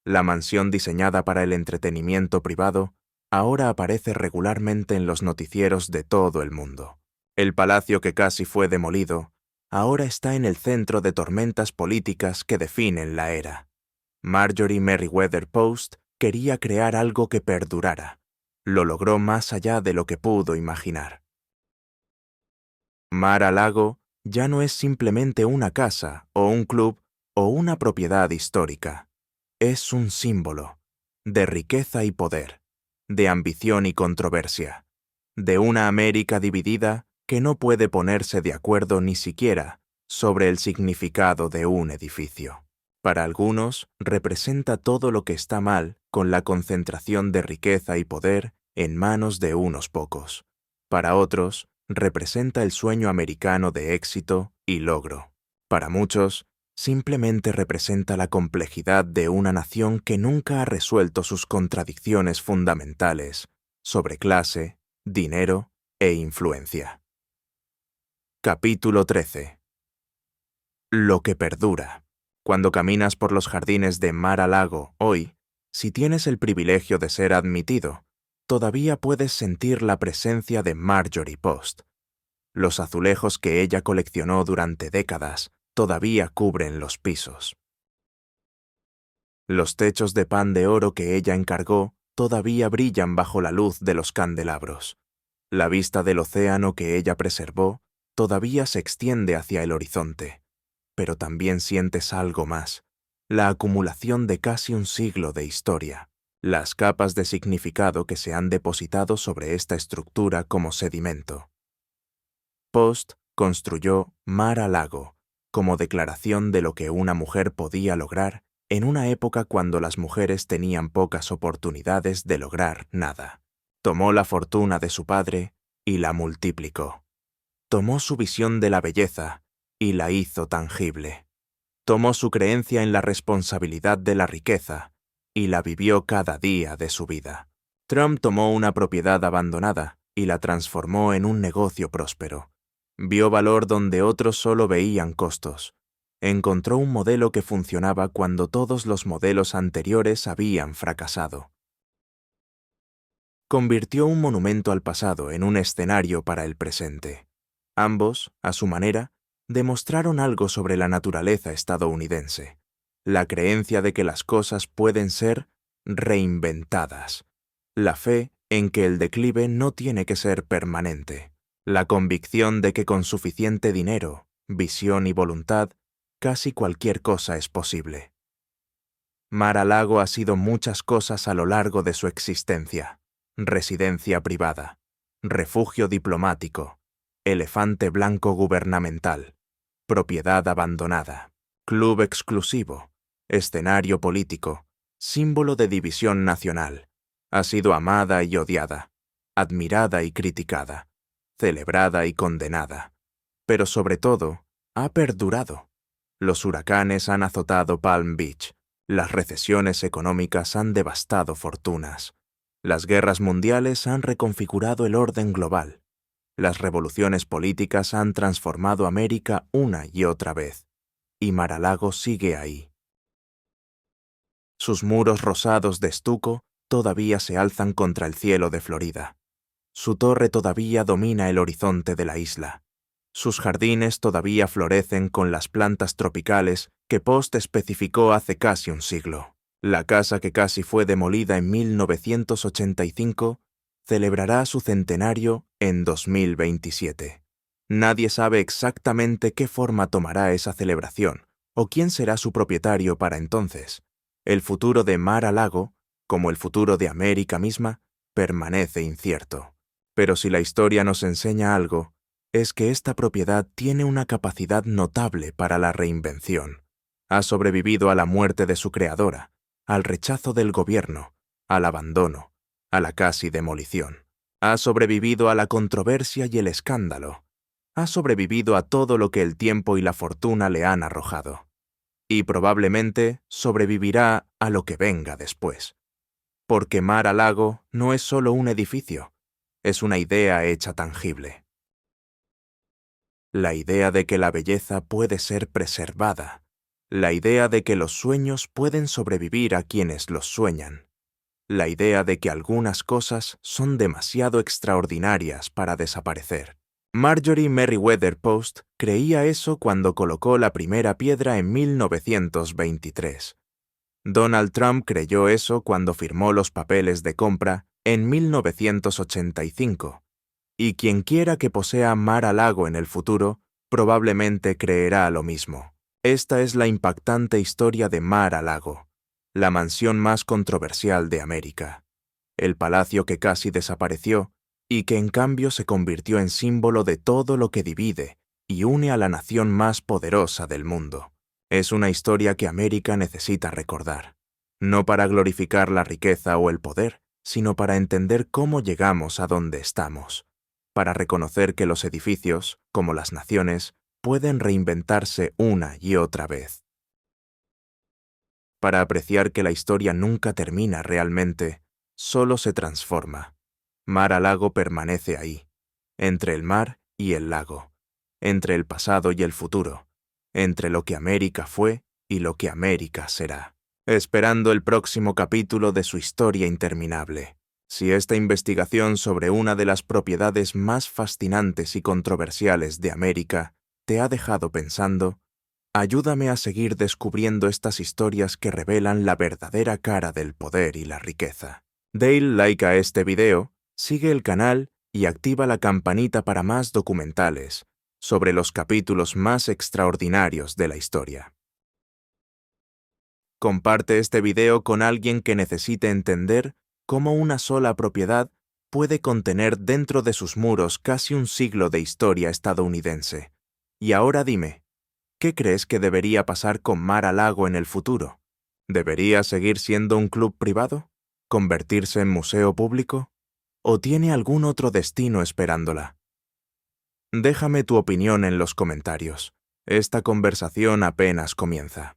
La mansión diseñada para el entretenimiento privado ahora aparece regularmente en los noticieros de todo el mundo. El palacio que casi fue demolido ahora está en el centro de tormentas políticas que definen la era. Marjorie Merriweather Post quería crear algo que perdurara. Lo logró más allá de lo que pudo imaginar. Mar-a-Lago ya no es simplemente una casa o un club o una propiedad histórica. Es un símbolo de riqueza y poder, de ambición y controversia, de una América dividida que no puede ponerse de acuerdo ni siquiera sobre el significado de un edificio. Para algunos, representa todo lo que está mal con la concentración de riqueza y poder en manos de unos pocos. Para otros, representa el sueño americano de éxito y logro. Para muchos, simplemente representa la complejidad de una nación que nunca ha resuelto sus contradicciones fundamentales sobre clase, dinero e influencia. Capítulo 13. Lo que perdura. Cuando caminas por los jardines de Mar-a-Lago hoy, si tienes el privilegio de ser admitido, todavía puedes sentir la presencia de Marjorie Post. Los azulejos que ella coleccionó durante décadas todavía cubren los pisos. Los techos de pan de oro que ella encargó todavía brillan bajo la luz de los candelabros. La vista del océano que ella preservó todavía se extiende hacia el horizonte. Pero también sientes algo más, la acumulación de casi un siglo de historia, las capas de significado que se han depositado sobre esta estructura como sedimento. Post construyó Mar-a-Lago como declaración de lo que una mujer podía lograr en una época cuando las mujeres tenían pocas oportunidades de lograr nada. Tomó la fortuna de su padre y la multiplicó. tomó su visión de la belleza y la hizo tangible. Tomó su creencia en la responsabilidad de la riqueza y la vivió cada día de su vida. Trump tomó una propiedad abandonada y la transformó en un negocio próspero. Vio valor donde otros solo veían costos. Encontró un modelo que funcionaba cuando todos los modelos anteriores habían fracasado. Convirtió un monumento al pasado en un escenario para el presente. Ambos, a su manera, demostraron algo sobre la naturaleza estadounidense, la creencia de que las cosas pueden ser reinventadas, la fe en que el declive no tiene que ser permanente, la convicción de que con suficiente dinero, visión y voluntad, casi cualquier cosa es posible. Mar-a-Lago ha sido muchas cosas a lo largo de su existencia: residencia privada, refugio diplomático, elefante blanco gubernamental, propiedad abandonada, club exclusivo, escenario político, símbolo de división nacional. Ha sido amada y odiada, admirada y criticada, celebrada y condenada. Pero sobre todo, ha perdurado. Los huracanes han azotado Palm Beach, las recesiones económicas han devastado fortunas, las guerras mundiales han reconfigurado el orden global, las revoluciones políticas han transformado América una y otra vez, y Mar-a-Lago sigue ahí. Sus muros rosados de estuco todavía se alzan contra el cielo de Florida. Su torre todavía domina el horizonte de la isla. Sus jardines todavía florecen con las plantas tropicales que Post especificó hace casi un siglo. La casa que casi fue demolida en 1985 celebrará su centenario en 2027. Nadie sabe exactamente qué forma tomará esa celebración o quién será su propietario para entonces. El futuro de Mar-a-Lago, como el futuro de América misma, permanece incierto. Pero si la historia nos enseña algo, es que esta propiedad tiene una capacidad notable para la reinvención. Ha sobrevivido a la muerte de su creadora, al rechazo del gobierno, al abandono, a la casi demolición. Ha sobrevivido a la controversia y el escándalo. Ha sobrevivido a todo lo que el tiempo y la fortuna le han arrojado. Y probablemente sobrevivirá a lo que venga después. Porque Mar-a-Lago no es solo un edificio, es una idea hecha tangible. La idea de que la belleza puede ser preservada, la idea de que los sueños pueden sobrevivir a quienes los sueñan, la idea de que algunas cosas son demasiado extraordinarias para desaparecer. Marjorie Merriweather Post creía eso cuando colocó la primera piedra en 1923. Donald Trump creyó eso cuando firmó los papeles de compra en 1985. Y quien quiera que posea Mar-a-Lago en el futuro, probablemente creerá lo mismo. Esta es la impactante historia de Mar-a-Lago, la mansión más controversial de América, el palacio que casi desapareció y que en cambio se convirtió en símbolo de todo lo que divide y une a la nación más poderosa del mundo. Es una historia que América necesita recordar, no para glorificar la riqueza o el poder, sino para entender cómo llegamos a donde estamos, para reconocer que los edificios, como las naciones, pueden reinventarse una y otra vez. Para apreciar que la historia nunca termina realmente, solo se transforma. Mar-a-Lago permanece ahí, entre el mar y el lago, entre el pasado y el futuro, entre lo que América fue y lo que América será, esperando el próximo capítulo de su historia interminable. Si esta investigación sobre una de las propiedades más fascinantes y controversiales de América te ha dejado pensando, ayúdame a seguir descubriendo estas historias que revelan la verdadera cara del poder y la riqueza. Dale like a este video, sigue el canal y activa la campanita para más documentales sobre los capítulos más extraordinarios de la historia. Comparte este video con alguien que necesite entender cómo una sola propiedad puede contener dentro de sus muros casi un siglo de historia estadounidense. Y ahora dime, ¿qué crees que debería pasar con Mar-a-Lago en el futuro? ¿Debería seguir siendo un club privado? ¿Convertirse en museo público? ¿O tiene algún otro destino esperándola? Déjame tu opinión en los comentarios. Esta conversación apenas comienza.